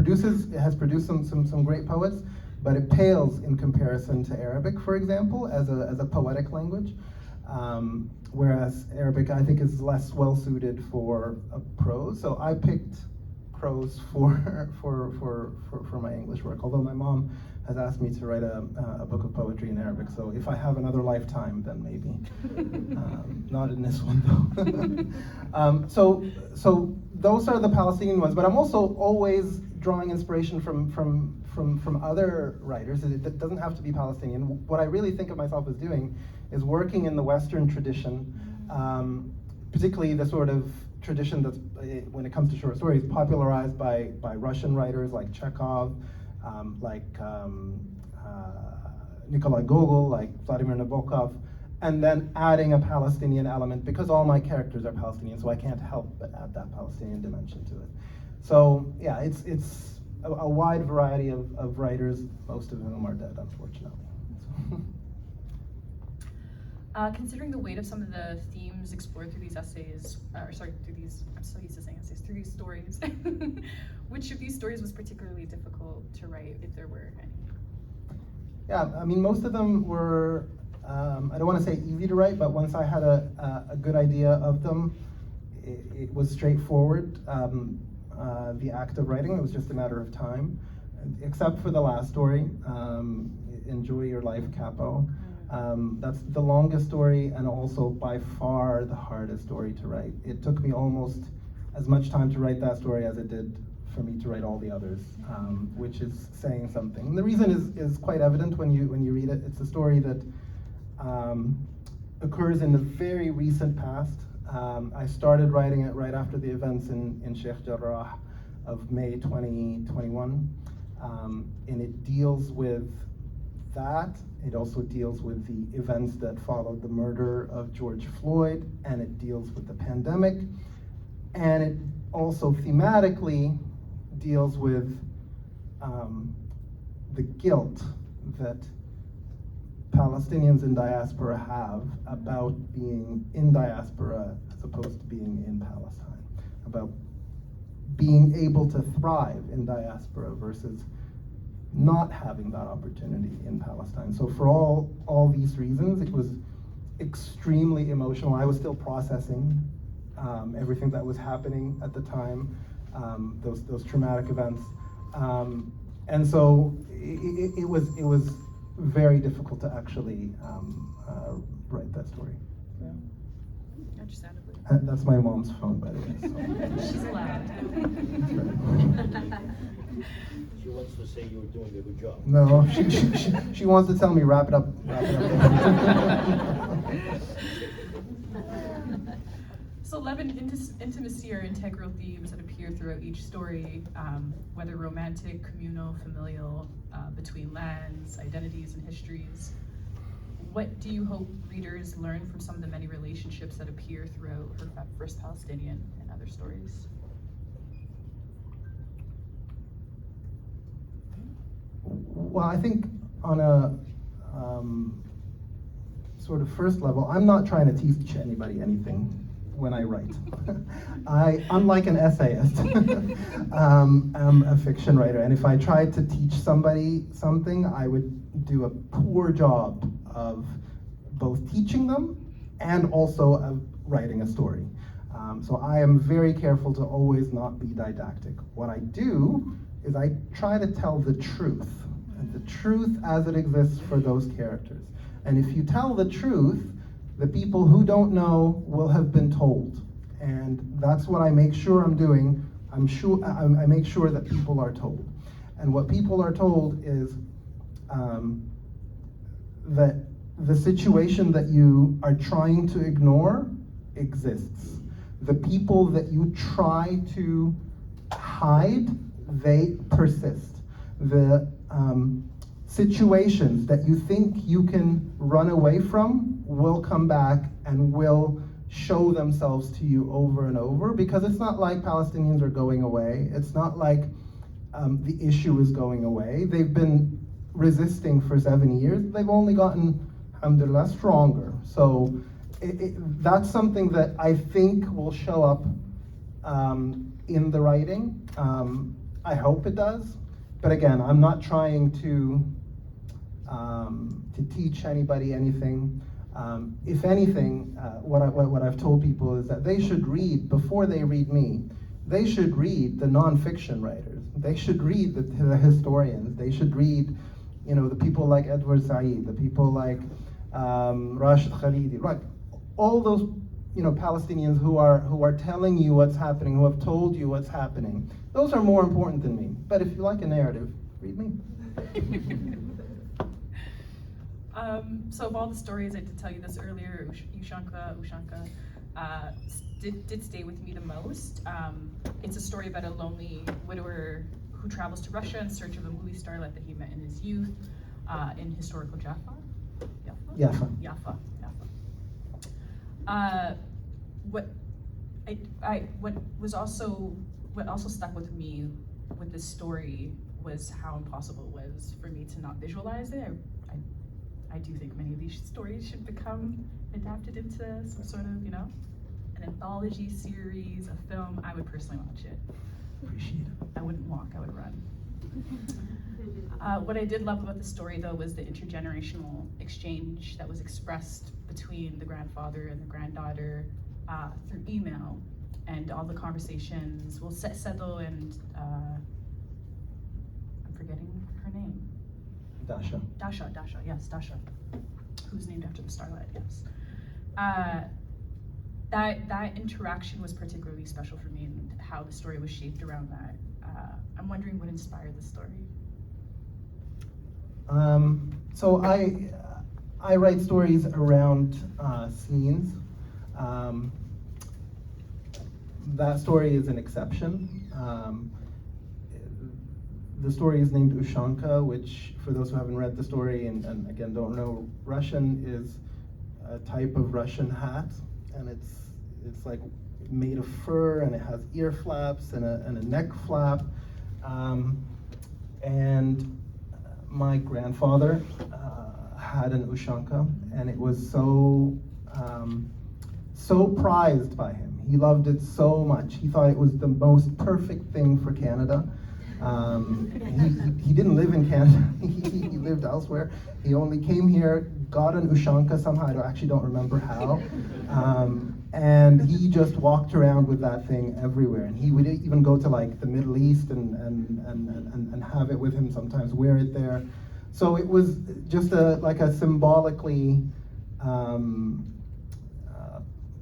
has produced some great poets, but it pales in comparison to Arabic, for example, as a poetic language. Whereas Arabic, I think, is less well-suited for prose. So I picked prose for my English work. Although my mom has asked me to write a book of poetry in Arabic, so if I have another lifetime, then maybe. Not in this one, though. So those are the Palestinian ones, but I'm also always drawing inspiration from other writers. It doesn't have to be Palestinian. What I really think of myself as doing is working in the Western tradition, particularly the sort of tradition that's, when it comes to short stories, popularized by Russian writers like Chekhov, like Nikolai Gogol, like Vladimir Nabokov, and then adding a Palestinian element, because all my characters are Palestinian, so I can't help but add that Palestinian dimension to it. So yeah, it's a wide variety of writers, most of whom are dead, unfortunately. Considering the weight of some of the themes explored through these essays, I'm so used to saying essays, through these stories, which of these stories was particularly difficult to write, if there were any? Yeah, I mean, most of them were, I don't want to say easy to write, but once I had a good idea of them, it was straightforward. The act of writing, it was just a matter of time, except for the last story, Enjoy Your Life, Capo. That's the longest story and also by far the hardest story to write. It took me almost as much time to write that story as it did for me to write all the others, which is saying something. And the reason is quite evident when you read it. It's a story that occurs in the very recent past. I started writing it right after the events in Sheikh Jarrah of May 2021, and it deals with that. It also deals with the events that followed the murder of George Floyd, and it deals with the pandemic, and it also thematically deals with the guilt that Palestinians in diaspora have about being in diaspora as opposed to being in Palestine, about being able to thrive in diaspora versus not having that opportunity in Palestine. So for all these reasons, it was extremely emotional. I was still processing everything that was happening at the time, those traumatic events, and so it was very difficult to actually write that story. Yeah. Understandably. That's my mom's phone, by the way. So. She's loud. She wants to say you were doing a good job. No, she wants to tell me wrap it up. So love and intimacy are integral themes that appear throughout each story, whether romantic, communal, familial, between lands, identities, and histories. What do you hope readers learn from some of the many relationships that appear throughout Her First Palestinian and other stories? Well, I think on a sort of first level, I'm not trying to teach anybody anything when I write. Unlike an essayist, I'm a fiction writer, and if I tried to teach somebody something, I would do a poor job of both teaching them and also of writing a story. So I am very careful to always not be didactic. What I do is I try to tell the truth, and the truth as it exists for those characters. And if you tell the truth, the people who don't know will have been told. And that's what I make sure I'm doing. I make sure that people are told. And what people are told is that the situation that you are trying to ignore exists. The people that you try to hide, they persist. The situations that you think you can run away from will come back and will show themselves to you over and over, because it's not like Palestinians are going away. It's not like the issue is going away. They've been resisting for 70 years. They've only gotten, alhamdulillah, stronger. So that's something that I think will show up in the writing. I hope it does. But again, I'm not trying to teach anybody anything. If anything, what I've told people is that they should read, before they read me, they should read the nonfiction writers. They should read the historians. They should read, the people like Edward Saeed, the people like Rashid Khalidi, right? All those, Palestinians who are telling you what's happening, who have told you what's happening. Those are more important than me. But if you like a narrative, read me. So of all the stories, I did tell you this earlier, Ushanka did stay with me the most. It's a story about a lonely widower who travels to Russia in search of a movie starlet that he met in his youth in historical Jaffa. Jaffa. What also stuck with me with this story was how impossible it was for me to not visualize it. I do think many of these stories should become adapted into some sort of, an anthology series, a film. I would personally watch it. Appreciate it. I wouldn't walk, I would run. What I did love about the story, though, was the intergenerational exchange that was expressed between the grandfather and the granddaughter through email, and all the conversations. Well, Sedo and I'm forgetting her name. Dasha, yes, Dasha, who's named after the starlight, yes. That interaction was particularly special for me, and how the story was shaped around that. I'm wondering what inspired the story. So I write stories around scenes. That story is an exception. The story is named Ushanka, which, for those who haven't read the story and again don't know Russian, is a type of Russian hat, and it's like made of fur, and it has ear flaps and a neck flap. And my grandfather had an Ushanka, and it was so prized by him. He loved it so much. He thought it was the most perfect thing for Canada. He didn't live in Canada. He lived elsewhere. He only came here, got an Ushanka somehow. I actually don't remember how. And he just walked around with that thing everywhere. And he would even go to like the Middle East and have it with him sometimes, wear it there. So it was just like a symbolically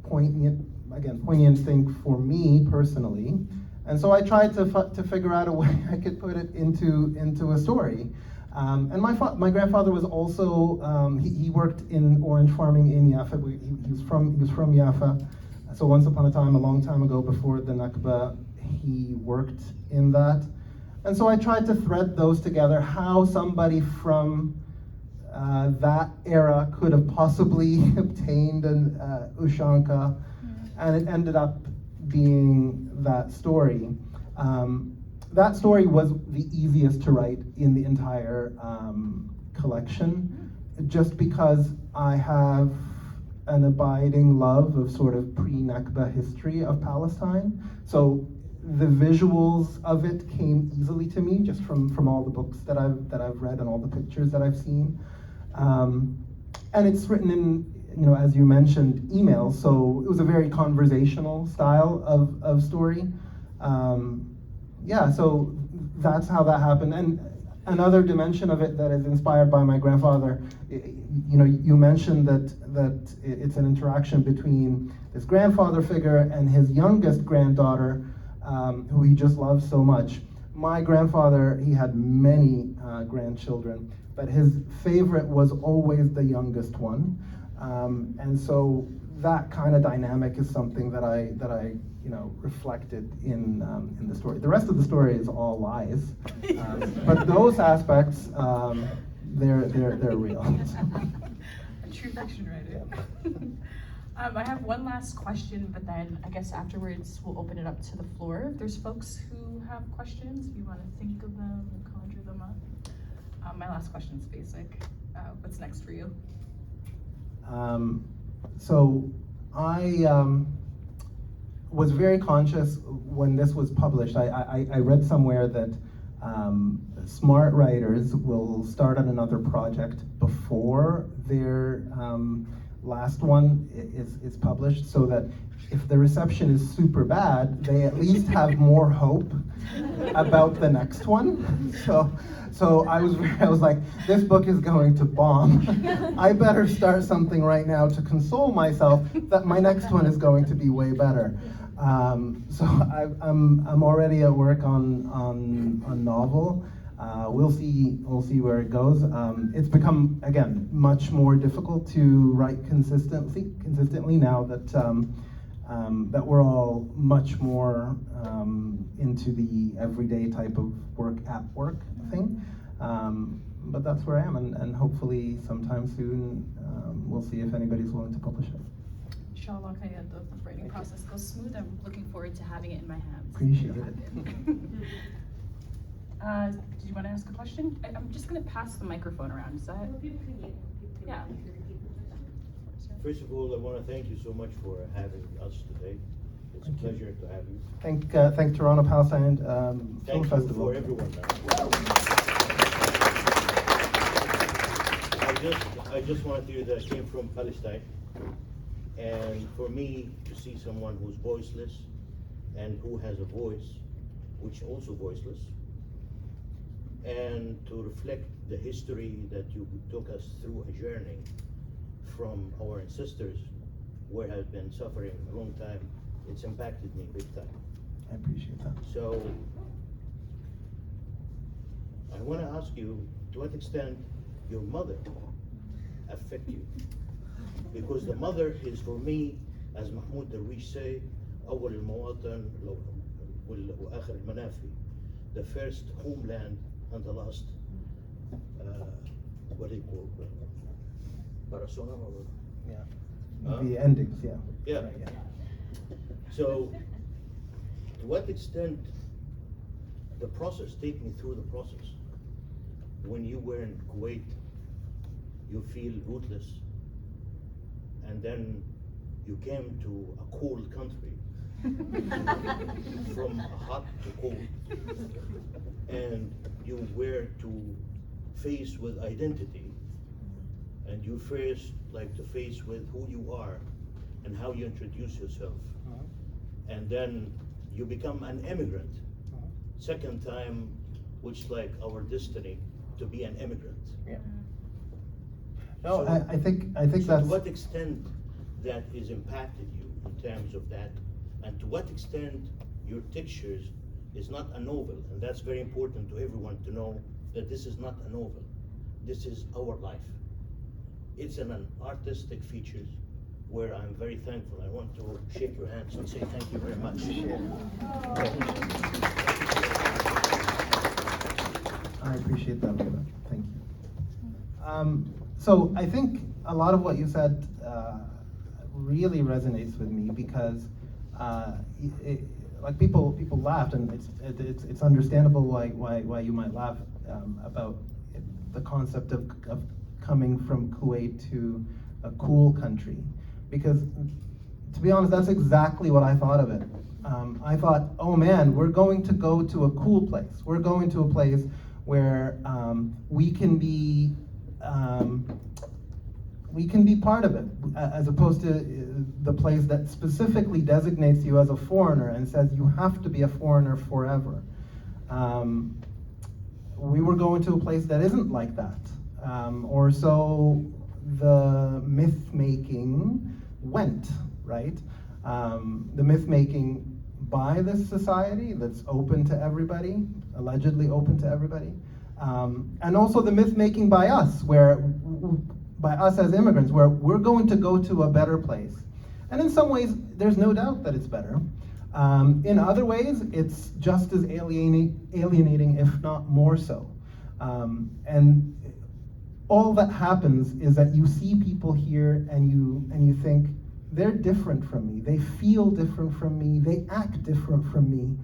poignant thing for me personally. And so I tried to figure out a way I could put it into a story. And my grandfather was also, he worked in orange farming in Jaffa. He was from Jaffa. So once upon a time, a long time ago, before the Nakba, he worked in that. And so I tried to thread those together, how somebody from that era could have possibly obtained an Ushanka, and it ended up being that story. That story was the easiest to write in the entire collection, just because I have an abiding love of sort of pre-Nakba history of Palestine. So the visuals of it came easily to me just from all the books that I've read and all the pictures that I've seen. And it's written in, as you mentioned, emails, so it was a very conversational style of story. So that's how that happened. And another dimension of it that is inspired by my grandfather, you mentioned that it's an interaction between this grandfather figure and his youngest granddaughter, who he just loves so much. My grandfather, he had many grandchildren, but his favorite was always the youngest one. And so that kind of dynamic is something that I reflected in the story. The rest of the story is all lies, but those aspects, they're real. A true fiction writer. I have one last question, but then I guess afterwards we'll open it up to the floor. If there's folks who have questions, if you want to think of them and conjure them up. My last question is basic. What's next for you? So I was very conscious when this was published. I read somewhere that smart writers will start on another project before their last one is published, so that if the reception is super bad, they at least have more hope about the next one. So I was like, this book is going to bomb. I better start something right now to console myself that my next one is going to be way better. So I'm already at work on novel. We'll see where it goes. It's become, again, much more difficult to write consistently now that that we're all much more into the everyday type of work at work thing. But that's where I am, and hopefully sometime soon we'll see if anybody's willing to publish it. Inshallah, the writing process goes smooth. I'm looking forward to having it in my hands. Appreciate it. Did you want to ask a question? I'm just going to pass the microphone around. Is that? Yeah. First of all, I want to thank you so much for having us today. It's a pleasure to have you. Thank Toronto Palestine Film Thank you Festival. for everyone. I just want to hear that I came from Palestine, and for me to see someone who's voiceless and who has a voice, which also voiceless, and to reflect the history that you took us through a journey from our ancestors, where have been suffering a long time, it's impacted me big time. I appreciate that. So I want to ask you, to what extent your mother affect you? Because the mother is, for me, as Mahmoud Darwish say, أول المواطن وآخر المنافي, the first homeland and the last, what do you call it? Persona or? Yeah. The endings, yeah. Yeah. Right, yeah. So, to what extent the process, take me through the process. When you were in Kuwait, you feel rootless, and then you came to a cold country, from hot to cold, and you were to face with identity, and you first like to face with who you are and how you introduce yourself. And then you become an immigrant. Second time, which like our destiny to be an immigrant. Yeah. No, So- I think So that's. to what extent that is impacted you in terms of that, and to what extent your pictures is not a novel, and that's very important to everyone to know that this is not a novel. This is our life. It's an artistic features where I'm very thankful. I want to shake your hands and say thank you very much. I appreciate that very much. Thank you. So I think a lot of what you said really resonates with me, because like people laughed, and it's understandable why you might laugh about the concept of coming from Kuwait to a cool country, because to be honest, that's exactly what I thought of it. I thought, oh man, we're going to go to a cool place. We're going to a place where we can be we can be part of it, as opposed to the place that specifically designates you as a foreigner and says you have to be a foreigner forever. We were going to a place that isn't like that, or so the myth-making went, right? The myth-making by this society that's open to everybody, allegedly open to everybody, and also the myth-making by us, by us as immigrants, where we're going to go to a better place. And in some ways, there's no doubt that it's better. In other ways, it's just as alienating, if not more so. And all that happens is that you see people here and you think, they're different from me, they feel different from me, they act different from me.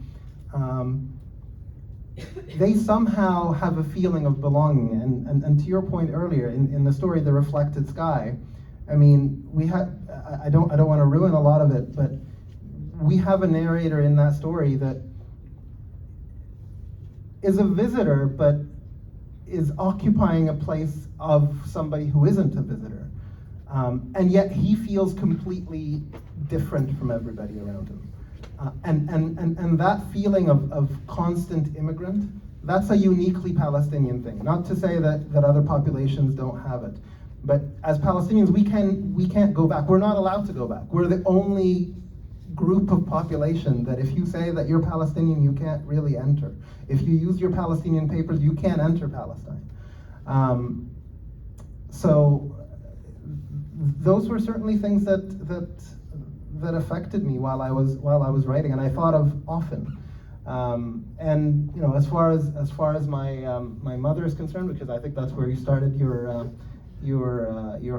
They somehow have a feeling of belonging, and to your point earlier, in the story, The Reflected Sky, I mean, I don't want to ruin a lot of it, but we have a narrator in that story that is a visitor, but is occupying a place of somebody who isn't a visitor. And yet he feels completely different from everybody around him. And that feeling of constant immigrant, that's a uniquely Palestinian thing. Not to say that other populations don't have it, but as Palestinians, we can't go back. We're not allowed to go back. We're the only group of population that if you say that you're Palestinian, you can't really enter. If you use your Palestinian papers, you can't enter Palestine. So those were certainly things that affected me while I was writing, and I thought of often. And you know, as far as my mother is concerned, because I think that's where you started your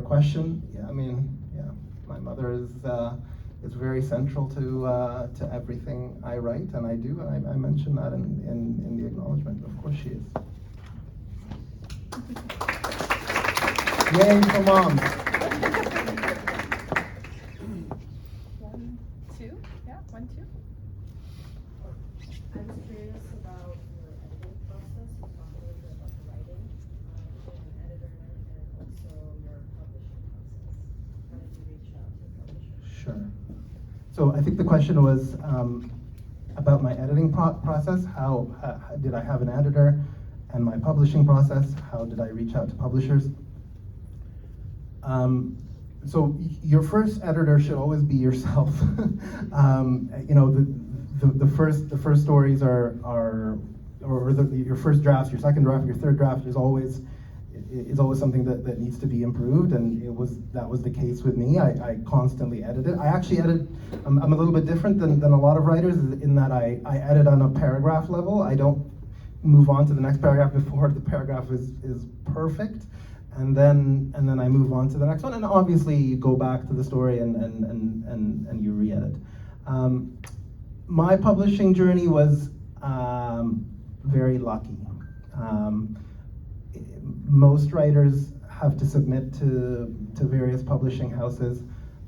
question. Yeah, I mean, yeah, my mother is very central to everything I write and I do, and I mentioned that in the acknowledgement. Of course, she is. Yay for mom. 1, 2, yeah, 1, 2. I was curious about your editing process. You talked a little bit about the writing, being an editor, and also your publishing process. How did you reach out to publishers? Sure. So I think the question was about my editing process. How did I have an editor? And my publishing process, how did I reach out to publishers? So your first editor should always be yourself. You know, the first stories are your first drafts, your second draft, your third draft is always something that needs to be improved, and that was the case with me. I constantly edited. I actually edit. I'm a little bit different than a lot of writers in that I edit on a paragraph level. I don't move on to the next paragraph before the paragraph is perfect, and then I move on to the next one. And obviously you go back to the story and you re-edit. My publishing journey was very lucky. Most writers have to submit to various publishing houses.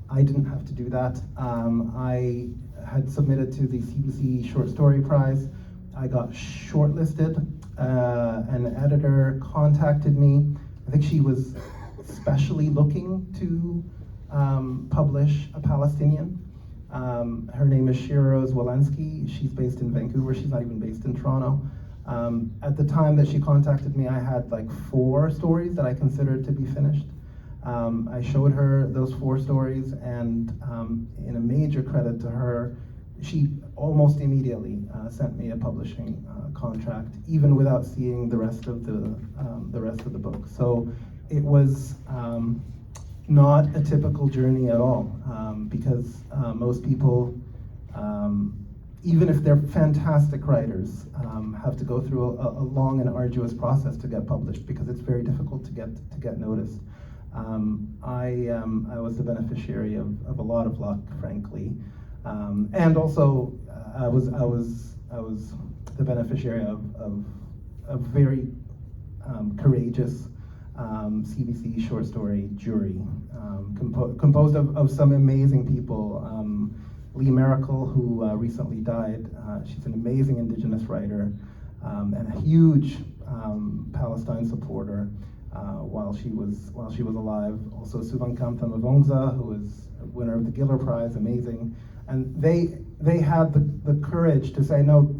I didn't have to do that. I had submitted to the CBC Short Story Prize. I got shortlisted. An editor contacted me. I think she was especially looking to publish a Palestinian. Her name is Shira Rose Walensky. She's based in Vancouver. She's not even based in Toronto. At the time that she contacted me, I had like 4 stories that I considered to be finished. I showed her those 4 stories, and in a major credit to her, she almost immediately sent me a publishing contract, even without seeing the rest of the book. So it was not a typical journey at all, because most people, even if they're fantastic writers, have to go through a long and arduous process to get published, because it's very difficult to get noticed. I was the beneficiary of a lot of luck, frankly, and also I was the beneficiary of a very courageous CBC short story jury, composed of some amazing people. Lee Miracle, who recently died, she's an amazing Indigenous writer and a huge Palestine supporter. while she was alive. Also Subankantha Mavongza, who was a winner of the Giller Prize, amazing. And they had the courage to say, no,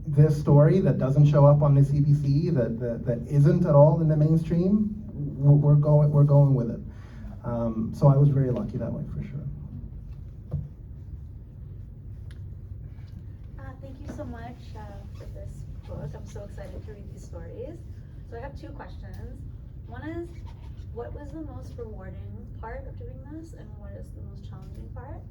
this story that doesn't show up on the CBC, that isn't at all in the mainstream, we're going with it. So I was very lucky that way, for sure. Thank you so much for this book. I'm so excited to read these stories. So I have two questions. One is, what was the most rewarding part of doing this, and what is the most challenging part?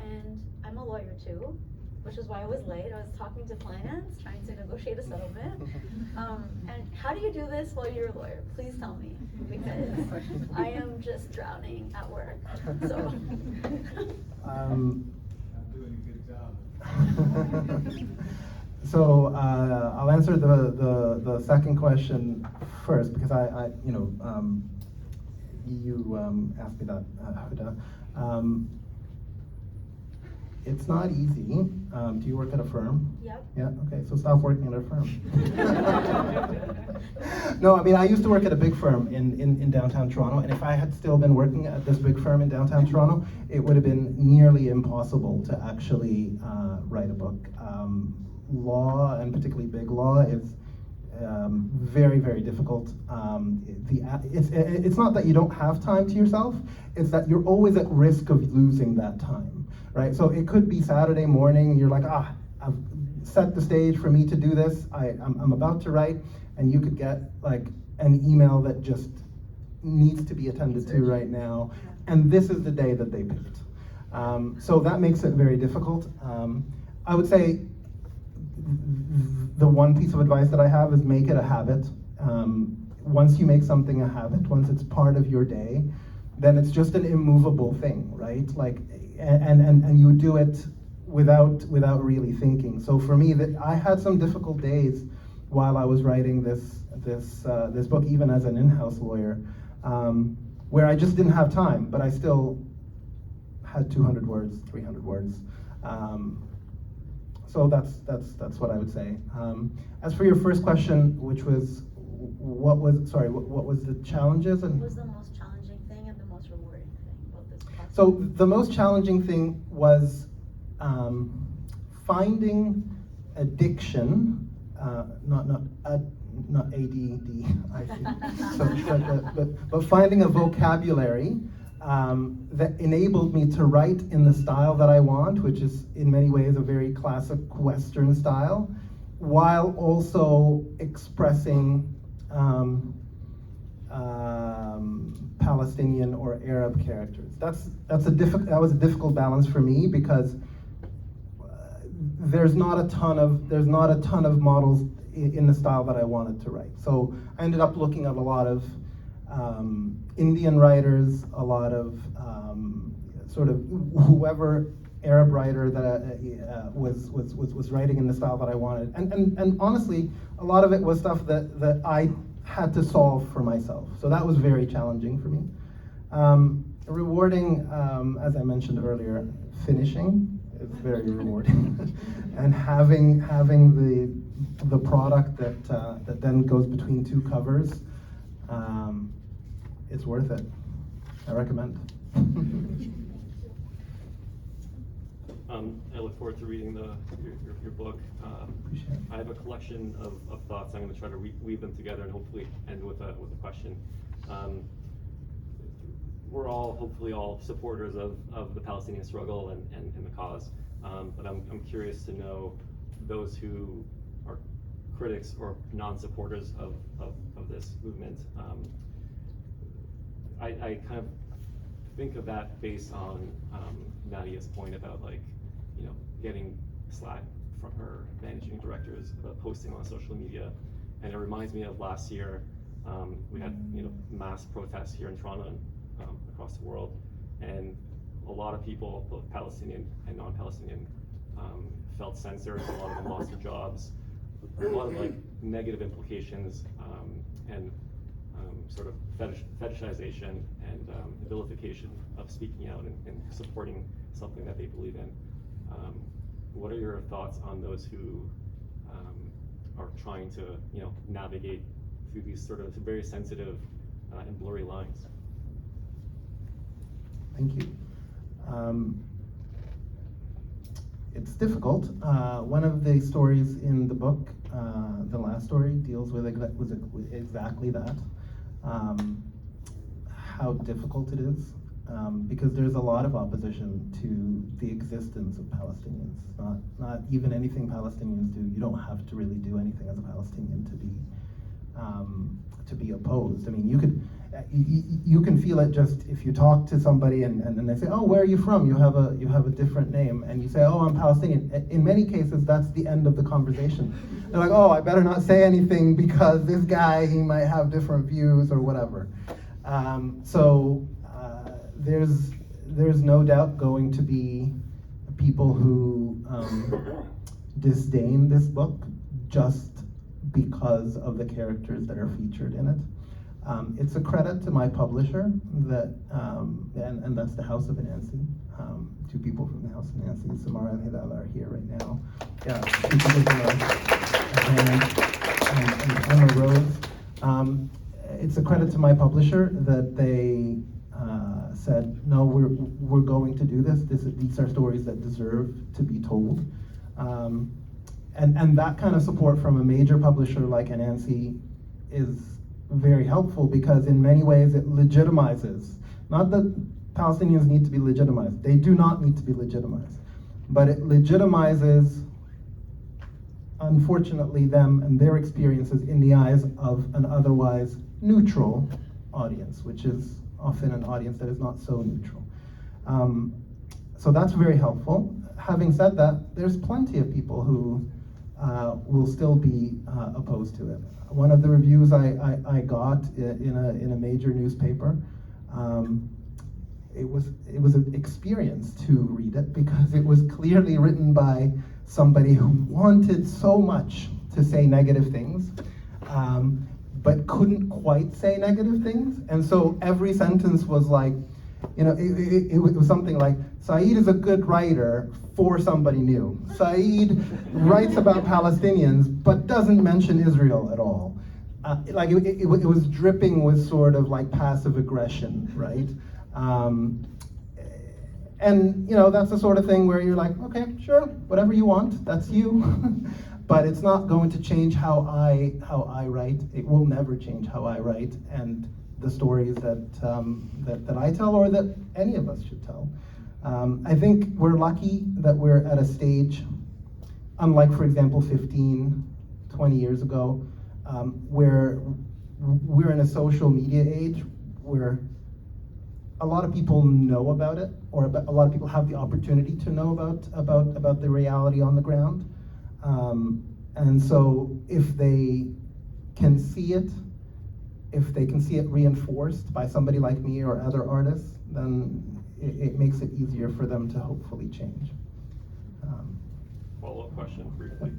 And I'm a lawyer too, which is why I was late. I was talking to finance, trying to negotiate a settlement. And how do you do this while you're a lawyer? Please tell me, because I am just drowning at work. So. So I'll answer the second question first, because you asked me that, Huda. It's not easy. Do you work at a firm? Yep. Yeah, okay, so stop working at a firm. No, I mean, I used to work at a big firm in downtown Toronto, and if I had still been working at this big firm in downtown Toronto, it would have been nearly impossible to actually write a book. Law, and particularly big law, is very, very difficult. It's not that you don't have time to yourself, it's that you're always at risk of losing that time, right? So it could be Saturday morning, you're like, I've set the stage for me to do this, I'm about to write, and you could get like an email that just needs to be attended to right now, and this is the day that they picked. So that makes it very difficult. I would say the one piece of advice that I have is make it a habit. Once you make something a habit, once it's part of your day, then it's just an immovable thing, right? Like, and you do it without really thinking. So for me, that I had some difficult days while I was writing this book, even as an in-house lawyer, where I just didn't have time, but I still had 200 words, 300 words. So that's what I would say. As for your first question, which was, what was the challenges? And what was the most challenging thing and the most rewarding thing about this process? So the most challenging thing was finding addiction, not ADD, I think, but finding a vocabulary that enabled me to write in the style that I want, which is in many ways a very classic Western style, while also expressing Palestinian or Arab characters. That was a difficult balance for me, because there's not a ton of models in the style that I wanted to write. So I ended up looking at a lot of Indian writers, a lot of sort of whoever Arab writer that was writing in the style that I wanted, and honestly, a lot of it was stuff that I had to solve for myself. So that was very challenging for me. Rewarding, as I mentioned earlier, finishing is very rewarding, and having the product that then goes between two covers. It's worth it. I recommend. I look forward to reading your book. I have a collection of thoughts. I'm going to try to weave them together and hopefully end with a question. We're all hopefully all supporters of the Palestinian struggle and the cause, but I'm curious to know those who are critics or non-supporters of this movement. I kind of think of that based on Nadia's point about, like, getting slack from her managing directors about posting on social media, and it reminds me of last year. We had mass protests here in Toronto and across the world, and a lot of people, both Palestinian and non-Palestinian, felt censored. A lot of them lost their jobs. A lot of negative implications and sort of fetishization and vilification of speaking out and supporting something that they believe in. What are your thoughts on those who are trying to navigate through these sort of very sensitive and blurry lines? Thank you. It's difficult. One of the stories in the book, the last story, deals with exactly that. How difficult it is, because there's a lot of opposition to the existence of Palestinians. Not even anything Palestinians do. You don't have to really do anything as a Palestinian to be opposed. I mean, you can feel it just if you talk to somebody and they say, oh, where are you from? You have a different name, and you say, oh, I'm Palestinian. In many cases, that's the end of the conversation. They're like, oh, I better not say anything because this guy, he might have different views or whatever. There's no doubt going to be people who disdain this book just because of the characters that are featured in it. It's a credit to my publisher that, and that's the House of Anansi. Two people from the House of Anansi, Samara and Huda, are here right now. Yeah, two people and Emma Rose. It's a credit to my publisher that they said, no, we're going to do this. These are stories that deserve to be told. And that kind of support from a major publisher like Anansi is very helpful, because in many ways it legitimizes, not that Palestinians need to be legitimized, they do not need to be legitimized, but it legitimizes, unfortunately, them and their experiences in the eyes of an otherwise neutral audience, which is often an audience that is not so neutral. So that's very helpful. Having said that, there's plenty of people who will still be opposed to it. One of the reviews I got in a major newspaper, it was an experience to read it, because it was clearly written by somebody who wanted so much to say negative things, but couldn't quite say negative things. And so every sentence was like, it was something like, Saeed is a good writer for somebody new. Saeed writes about Palestinians, but doesn't mention Israel at all. It was dripping with sort of like passive aggression, right? And that's the sort of thing where you're like, okay, sure, whatever you want, that's you. But it's not going to change how I write. It will never change how I write and the stories that I tell, or that any of us should tell. I think we're lucky that we're at a stage, unlike, for example, 15, 20 years ago, where we're in a social media age where a lot of people know about it, or a lot of people have the opportunity to know about the reality on the ground. And so if they can see it, reinforced by somebody like me or other artists, then it makes it easier for them to hopefully change. Follow-up question briefly.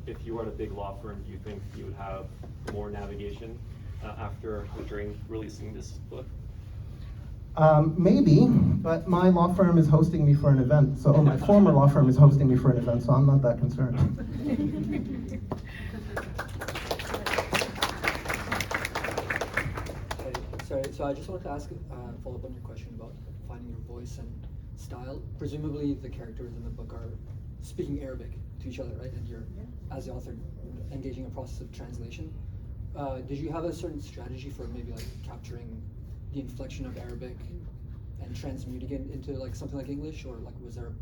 If you were at a big law firm, do you think you would have more navigation after or during releasing this book? Maybe, but my law firm is hosting me for an event. So my former law firm is hosting me for an event, so I'm not that concerned. Sorry, so I just wanted to ask, follow up on your question about finding your voice and style. Presumably the characters in the book are speaking Arabic to each other, right? And you're, as the author, engaging in a process of translation. Did you have a certain strategy for maybe like capturing the inflection of Arabic and transmuting it into like something like English, or like was there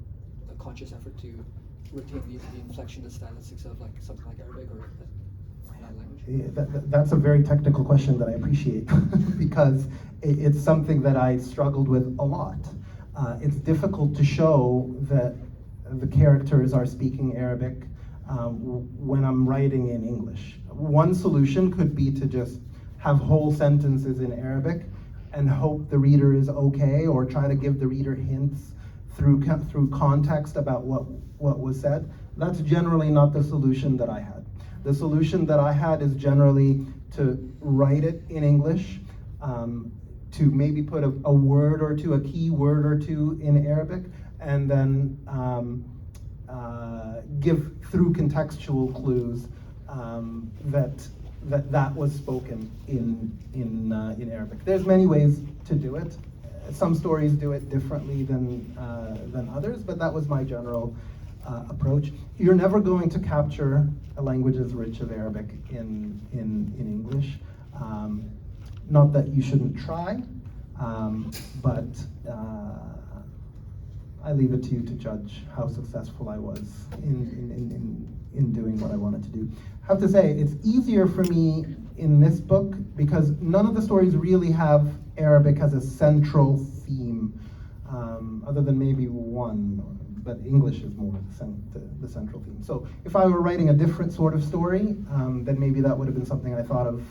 a conscious effort to retain the inflection, the stylistics of like something like Arabic or that language? Yeah, that's a very technical question that I appreciate because it's something that I struggled with a lot. It's difficult to show that the characters are speaking Arabic when I'm writing in English. One solution could be to just have whole sentences in Arabic and hope the reader is okay, or try to give the reader hints through context about what was said. That's generally not the solution that I had. The solution that I had is generally to write it in English, to maybe put a word or two, a key word or two in Arabic, and then give through contextual clues that that was spoken in Arabic. There's many ways to do it. Some stories do it differently than others, but that was my general approach. You're never going to capture a language as rich as Arabic in English. Not that you shouldn't try, but I leave it to you to judge how successful I was in doing what I wanted to do. I have to say, it's easier for me in this book because none of the stories really have Arabic as a central theme, other than maybe one, but English is more the central theme. So if I were writing a different sort of story, then maybe that would have been something I thought of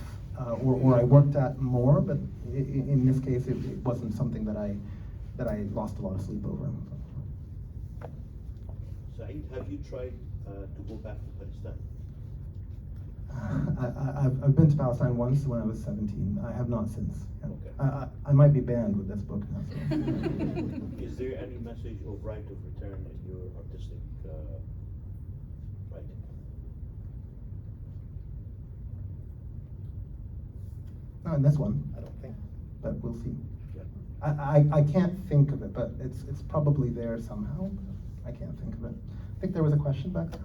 or I worked at more, but in this case, it wasn't something that I lost a lot of sleep over. Saeed, have you tried to go back to Palestine? I've been to Palestine once when I was 17. I have not since. Yeah. Okay. I might be banned with this book now. So. Is there any message of right of return in your artistic writing? Not in this one, I don't think, but we'll see. Yeah. I can't think of it, but it's probably there somehow. I can't think of it. I think there was a question back there.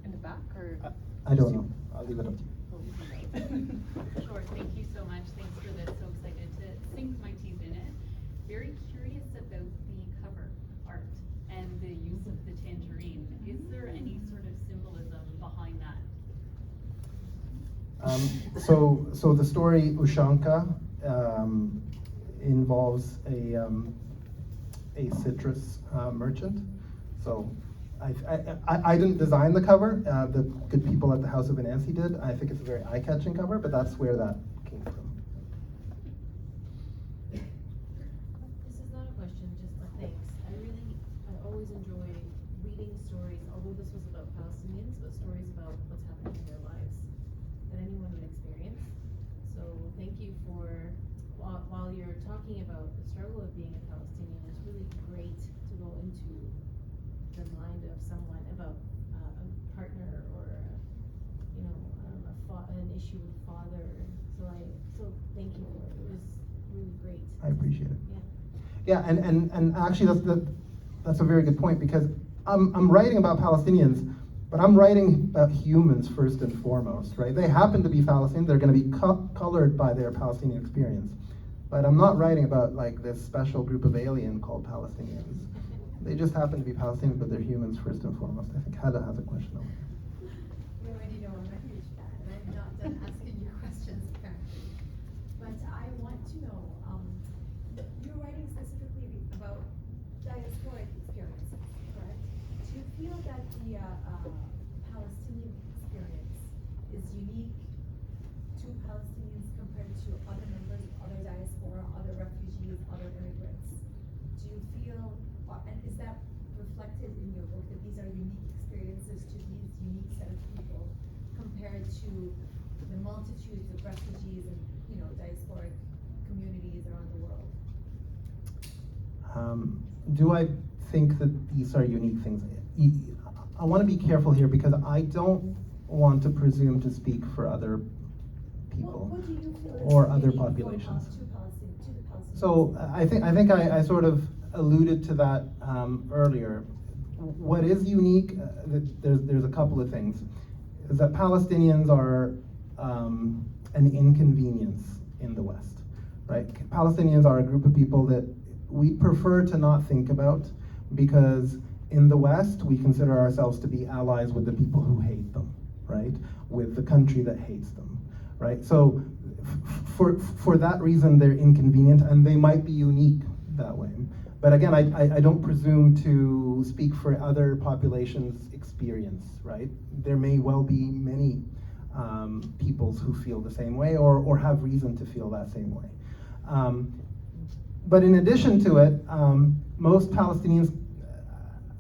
In the back, or? I don't know. I'll leave it up to you. Sure, thank you so much. Thanks for this. So excited to sink my teeth in it. Very curious about the cover art and the use of the tangerine. Is there any sort of symbolism behind that? So the story Ushanka involves a citrus merchant. So I didn't design the cover. The good people at the House of Venancy did. I think it's a very eye-catching cover, but that's where that came from. This is not a question, just a thanks. I always enjoy reading stories, although this was about Palestinians, but stories about what's happening in their lives that anyone would experience. So thank you for, while you're talking about the struggle of being a Palestinian, it's really great to go into the mind of someone about a partner or an issue with father. So thank you for it. It was really great. I appreciate it. Yeah. Yeah, and actually that's a very good point because I'm writing about Palestinians, but I'm writing about humans first and foremost, right? They happen to be Palestinian. They're going to be colored by their Palestinian experience, but I'm not writing about like this special group of alien called Palestinians. They just happen to be Palestinians, but they're humans first and foremost. I think Huda has a question over there. You already know I'm a huge fan, and I'm not done asking you questions apparently. But I want to know, you're writing specifically about diasporic experiences, correct? Do you feel that the Palestinian experience is unique to Palestinians compared to other members of other diaspora, other refugees, other immigrants? Do you feel, and is that reflected in your book, that these are unique experiences to these unique set of people compared to the multitudes of refugees and diasporic communities around the world? Do I think that these are unique things? I want to be careful here because I don't want to presume to speak for other people What do you feel or is other unique populations. to the Palestinians? So I think I sort of alluded to that earlier. What is unique, there's a couple of things, is that Palestinians are an inconvenience in the West, right? Palestinians are a group of people that we prefer to not think about because in the West, we consider ourselves to be allies with the people who hate them, right? With the country that hates them, right? So for that reason, they're inconvenient and they might be unique that way. But again, I don't presume to speak for other populations' experience, right? There may well be many peoples who feel the same way or have reason to feel that same way. But in addition to it, most Palestinians,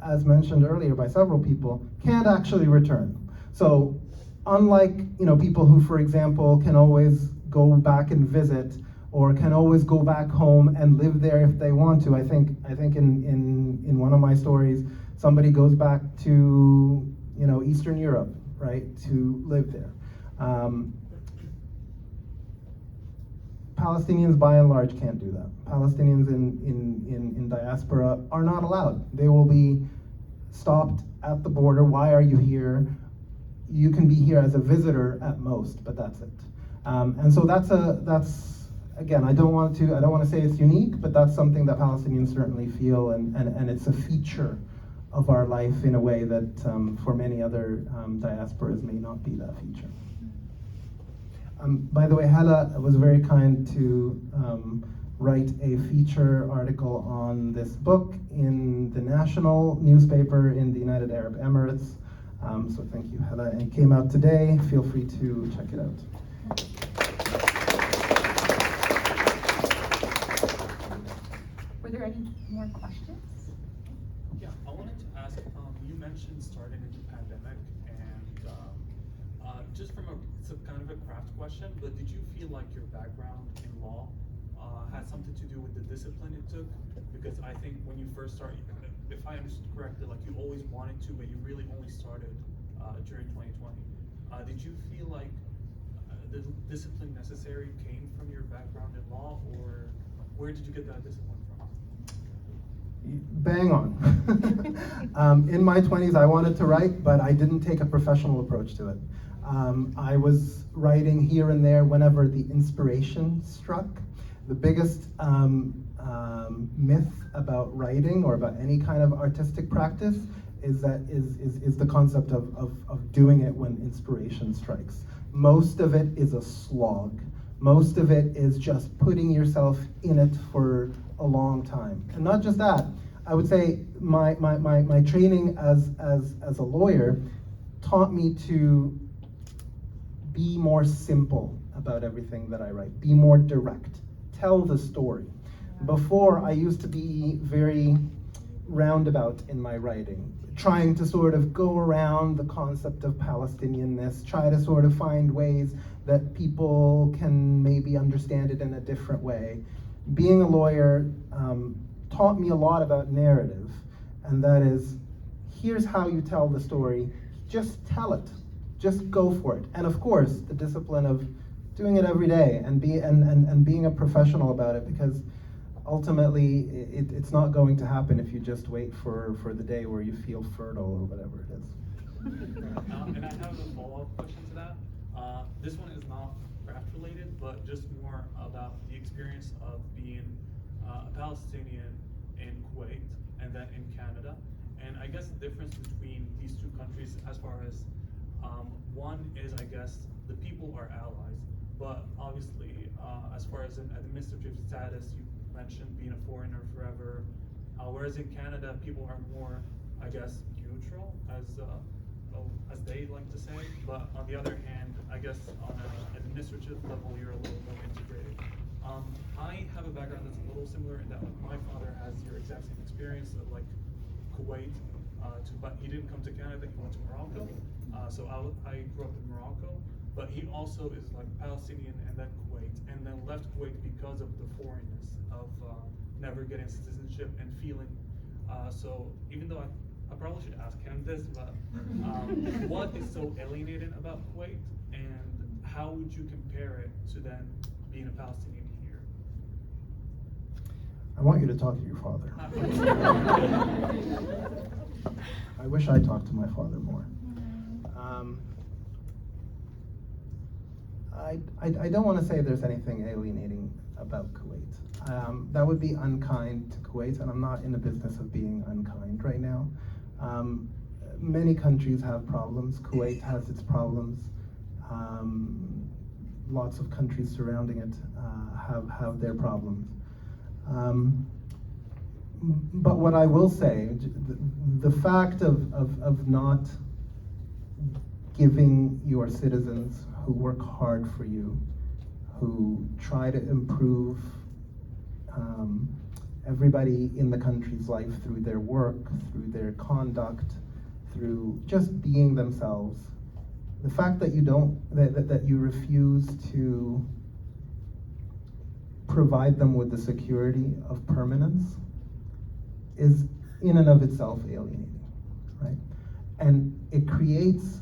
as mentioned earlier by several people, can't actually return. So unlike people who, for example, can always go back and visit or can always go back home and live there if they want to. I think in one of my stories, somebody goes back to Eastern Europe, right, to live there. Palestinians, by and large, can't do that. Palestinians in diaspora are not allowed. They will be stopped at the border. Why are you here? You can be here as a visitor at most, but that's it. And so that's again, I don't want to say it's unique, but that's something that Palestinians certainly feel, and it's a feature of our life in a way that for many other diasporas may not be that feature. By the way, Hala was very kind to write a feature article on this book in the national newspaper in the United Arab Emirates. So thank you, Hala. And it came out today. Feel free to check it out. Were there any more questions? Yeah, I wanted to ask, you mentioned starting in the pandemic, and just from it's a kind of a craft question, but did you feel like your background in law had something to do with the discipline it took? Because I think when you first started, if I understood correctly, like you always wanted to, but you really only started during 2020. Did you feel like the discipline necessary came from your background in law, or where did you get that discipline from? Bang on. In my 20s, I wanted to write, but I didn't take a professional approach to it. I was writing here and there whenever the inspiration struck. The biggest myth about writing or about any kind of artistic practice is the concept of doing it when inspiration strikes. Most of it is a slog. Most of it is just putting yourself in it for a long time. And not just that, I would say my training as a lawyer taught me to be more simple about everything that I write, be more direct, tell the story. Before, I used to be very roundabout in my writing, trying to sort of go around the concept of Palestinianness, try to sort of find ways that people can maybe understand it in a different way. Being a lawyer taught me a lot about narrative, and that is, here's how you tell the story, just tell it, just go for it. And of course, the discipline of doing it every day and being a professional about it, because ultimately it's not going to happen if you just wait for the day where you feel fertile or whatever it is. And I have a follow-up question to that. This one is not craft related, but just more about the experience of being a Palestinian in Kuwait and then in Canada. And I guess the difference between these two countries, as far as one is, I guess, the people are allies, but obviously, as far as an administrative status, you mentioned being a foreigner forever, whereas in Canada, people are more, I guess, neutral, as they like to say. But on the other hand, I guess on an administrative level, you're a little more integrated. I have a background that's a little similar in that my father has your exact same experience of like Kuwait, but he didn't come to Canada, he went to Morocco. So I grew up in Morocco, but he also is like Palestinian and then Kuwait, and then left Kuwait because of the foreignness of never getting citizenship and feeling. So even though I probably should ask him this, but what is so alienating about Kuwait, and how would you compare it to then being a Palestinian here? I want you to talk to your father. I wish I talked to my father more. I don't want to say there's anything alienating about Kuwait. That would be unkind to Kuwait, and I'm not in the business of being unkind right now. Many countries have problems. Kuwait has its problems. Lots of countries surrounding it have their problems. But what I will say, the fact of not giving your citizens who work hard for you, who try to improve everybody in the country's life through their work, through their conduct, through just being themselves, the fact that you refuse to provide them with the security of permanence is in and of itself alienating, right? And it creates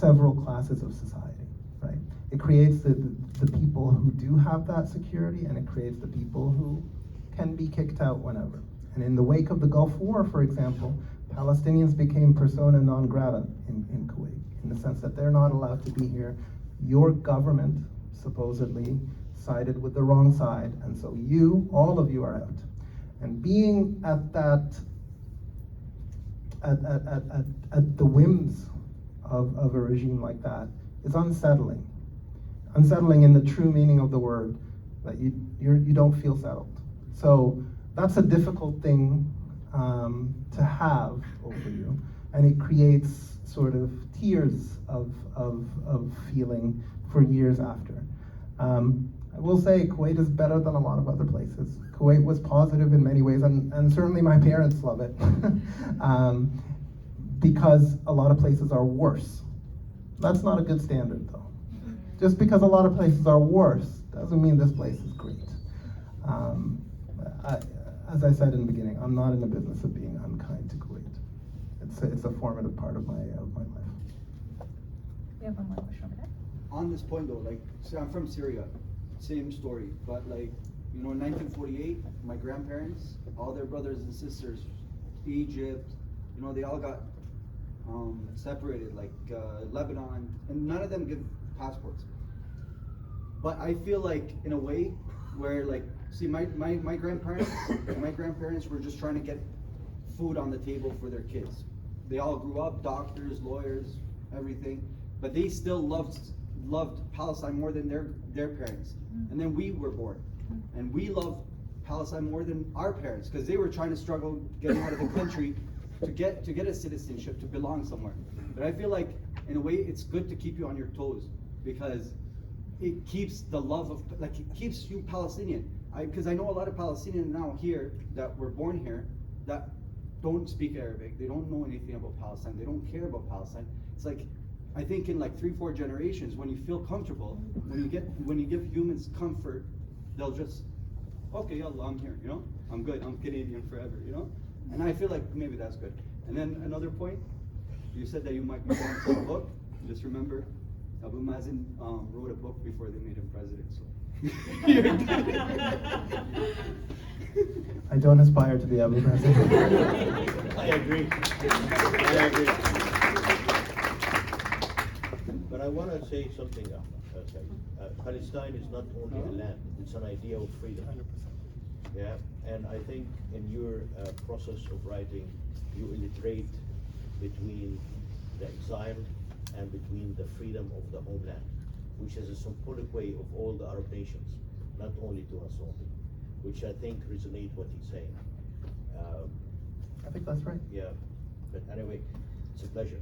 several classes of society, right? It creates the people who do have that security, and it creates the people who can be kicked out whenever. And in the wake of the Gulf War, for example, Palestinians became persona non grata in Kuwait, in the sense that they're not allowed to be here. Your government supposedly sided with the wrong side, and so you, all of you, are out. And being at that, at the whims of a regime like that is unsettling. Unsettling in the true meaning of the word, that you don't feel settled. So that's a difficult thing to have over you, and it creates sort of tiers of feeling for years after. I will say Kuwait is better than a lot of other places. Kuwait was positive in many ways, and certainly my parents love it, because a lot of places are worse. That's not a good standard, though. Just because a lot of places are worse doesn't mean this place is great. As I said in the beginning, I'm not in the business of being unkind to Kuwait. It's a formative part of my life. We have one more question over there. On this point though, like, see, I'm from Syria, same story, but like, you know, in 1948, my grandparents, all their brothers and sisters, Egypt, you know, they all got separated, like Lebanon, and none of them give passports. But I feel like, in a way, where like, see, my grandparents were just trying to get food on the table for their kids. They all grew up, doctors, lawyers, everything, but they still loved Palestine more than their parents. And then we were born, and we loved Palestine more than our parents, because they were trying to struggle getting out of the country to get a citizenship, to belong somewhere. But I feel like, in a way, it's good to keep you on your toes, because it keeps the love of, like, it keeps you Palestinian. Because I know a lot of Palestinians now here that were born here that don't speak Arabic, they don't know anything about Palestine, they don't care about Palestine. It's like, I think in like 3-4 generations, when you feel comfortable, when you give humans comfort, they'll just, okay, Allah, I'm here, you know? I'm good, I'm Canadian forever, you know? And I feel like maybe that's good. And then another point, you said that you might be going for a book. Just remember, Abu Mazen wrote a book before they made him president, so. I don't aspire to be Abu Mazen. I agree. But I want to say something, Palestine is not only a land, it's an idea of freedom. 100%. Yeah, and I think in your process of writing, you illustrate between the exile and between the freedom of the homeland, which is a symbolic way of all the Arab nations, not only to us only, which I think resonate what he's saying. I think that's right. Yeah, but anyway, it's a pleasure.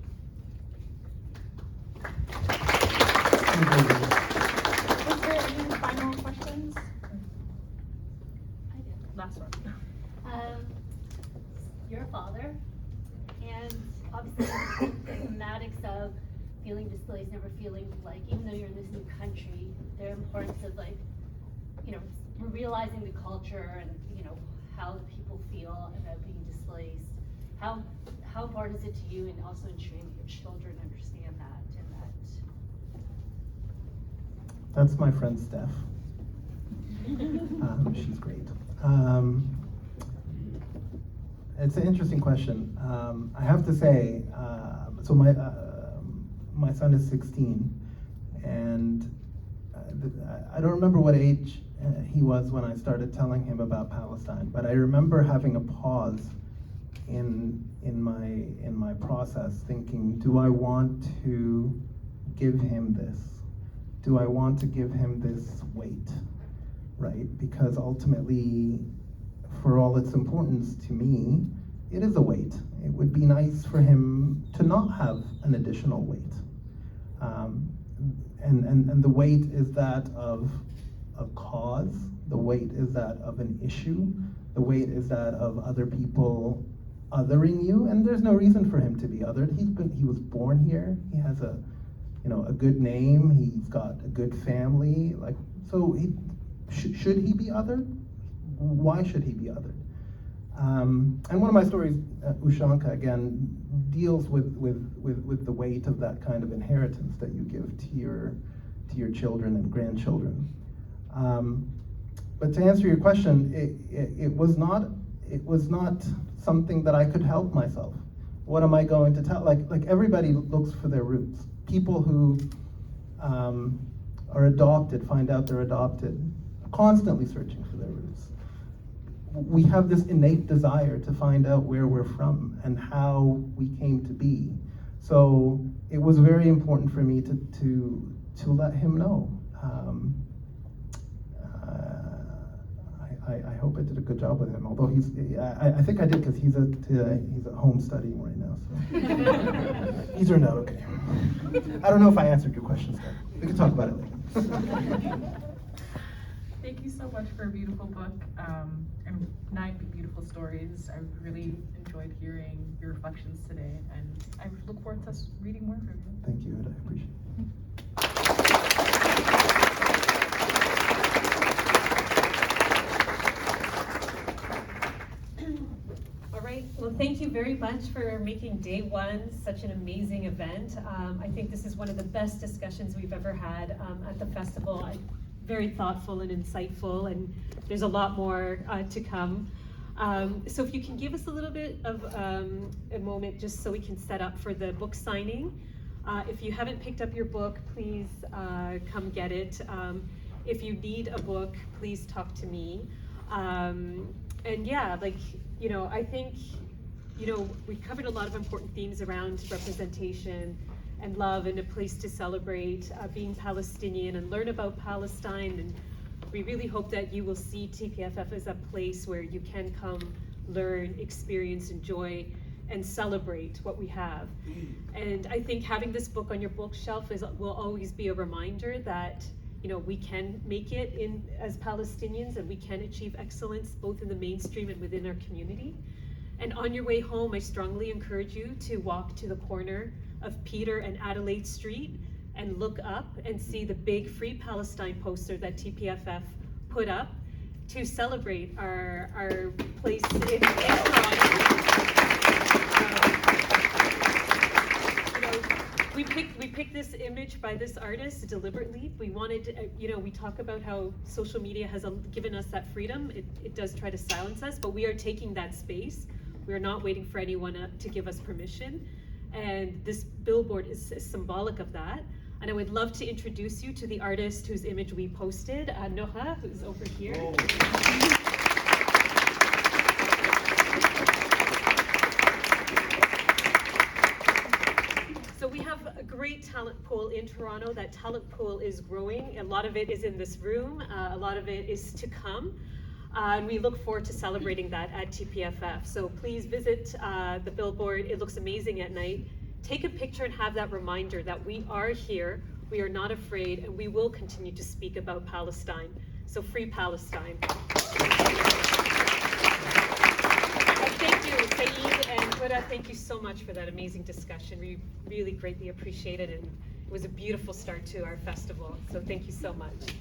Is there any final questions? I did. Last one. You're a father, and obviously the thematics of feeling displaced, never feeling like, even though you're in this new country, the importance of like, you know, realizing the culture and, you know, how the people feel about being displaced. How important is it to you, and also ensuring your children understand that and that? That's my friend Steph. She's great. It's an interesting question. I have to say, so my son is 16, and I don't remember what age he was when I started telling him about Palestine, but I remember having a pause in my process, thinking, do I want to give him this? Do I want to give him this weight, right? Because ultimately, for all its importance to me, it is a weight. It would be nice for him to not have an additional weight. And the weight is that of a cause, the weight is that of an issue, the weight is that of other people othering you, and there's no reason for him to be othered. He was born here, he has a good name, he's got a good family, should he be othered? Why should he be othered? And one of my stories, Ushanka, again, deals with the weight of that kind of inheritance that you give to your children and grandchildren. But to answer your question, it was not something that I could help myself. What am I going to tell? Like everybody looks for their roots. People who are adopted find out they're adopted, constantly searching for their roots. We have this innate desire to find out where we're from and how we came to be. So it was very important for me to let him know. I hope I did a good job with him, although I think I did because he's at home studying right now, so. These are not okay. I don't know if I answered your questions there. We can talk about it later. Thank you so much for a beautiful book and 9 beautiful stories. I really enjoyed hearing your reflections today, and I look forward to us reading more from you. Thank you, Huda. I appreciate it. All right, well, thank you very much for making day 1 such an amazing event. I think this is one of the best discussions we've ever had at the festival. Very thoughtful and insightful, and there's a lot more to come. So if you can give us a little bit of a moment just so we can set up for the book signing. If you haven't picked up your book, please come get it. If you need a book, please talk to me. And yeah, I think, we covered a lot of important themes around representation and love and a place to celebrate being Palestinian and learn about Palestine. And we really hope that you will see TPFF as a place where you can come, learn, experience, enjoy, and celebrate what we have. And I think having this book on your bookshelf will always be a reminder that we can make it as Palestinians, and we can achieve excellence both in the mainstream and within our community. And on your way home, I strongly encourage you to walk to the corner of Peter and Adelaide Street and look up and see the big Free Palestine poster that TPFF put up to celebrate our place in Toronto. We picked this image by this artist deliberately. We wanted, we talk about how social media has given us that freedom. It does try to silence us, but we are taking that space. We are not waiting for anyone to give us permission. And this billboard is symbolic of that. And I would love to introduce you to the artist whose image we posted, Noha, who's over here. Oh. So we have a great talent pool in Toronto. That talent pool is growing. A lot of it is in this room. A lot of it is to come. And we look forward to celebrating that at TPFF. So please visit the billboard. It looks amazing at night. Take a picture and have that reminder that we are here, we are not afraid, and we will continue to speak about Palestine. So free Palestine. And thank you, Saeed and Huda, thank you so much for that amazing discussion. We really greatly appreciate it, and it was a beautiful start to our festival. So thank you so much.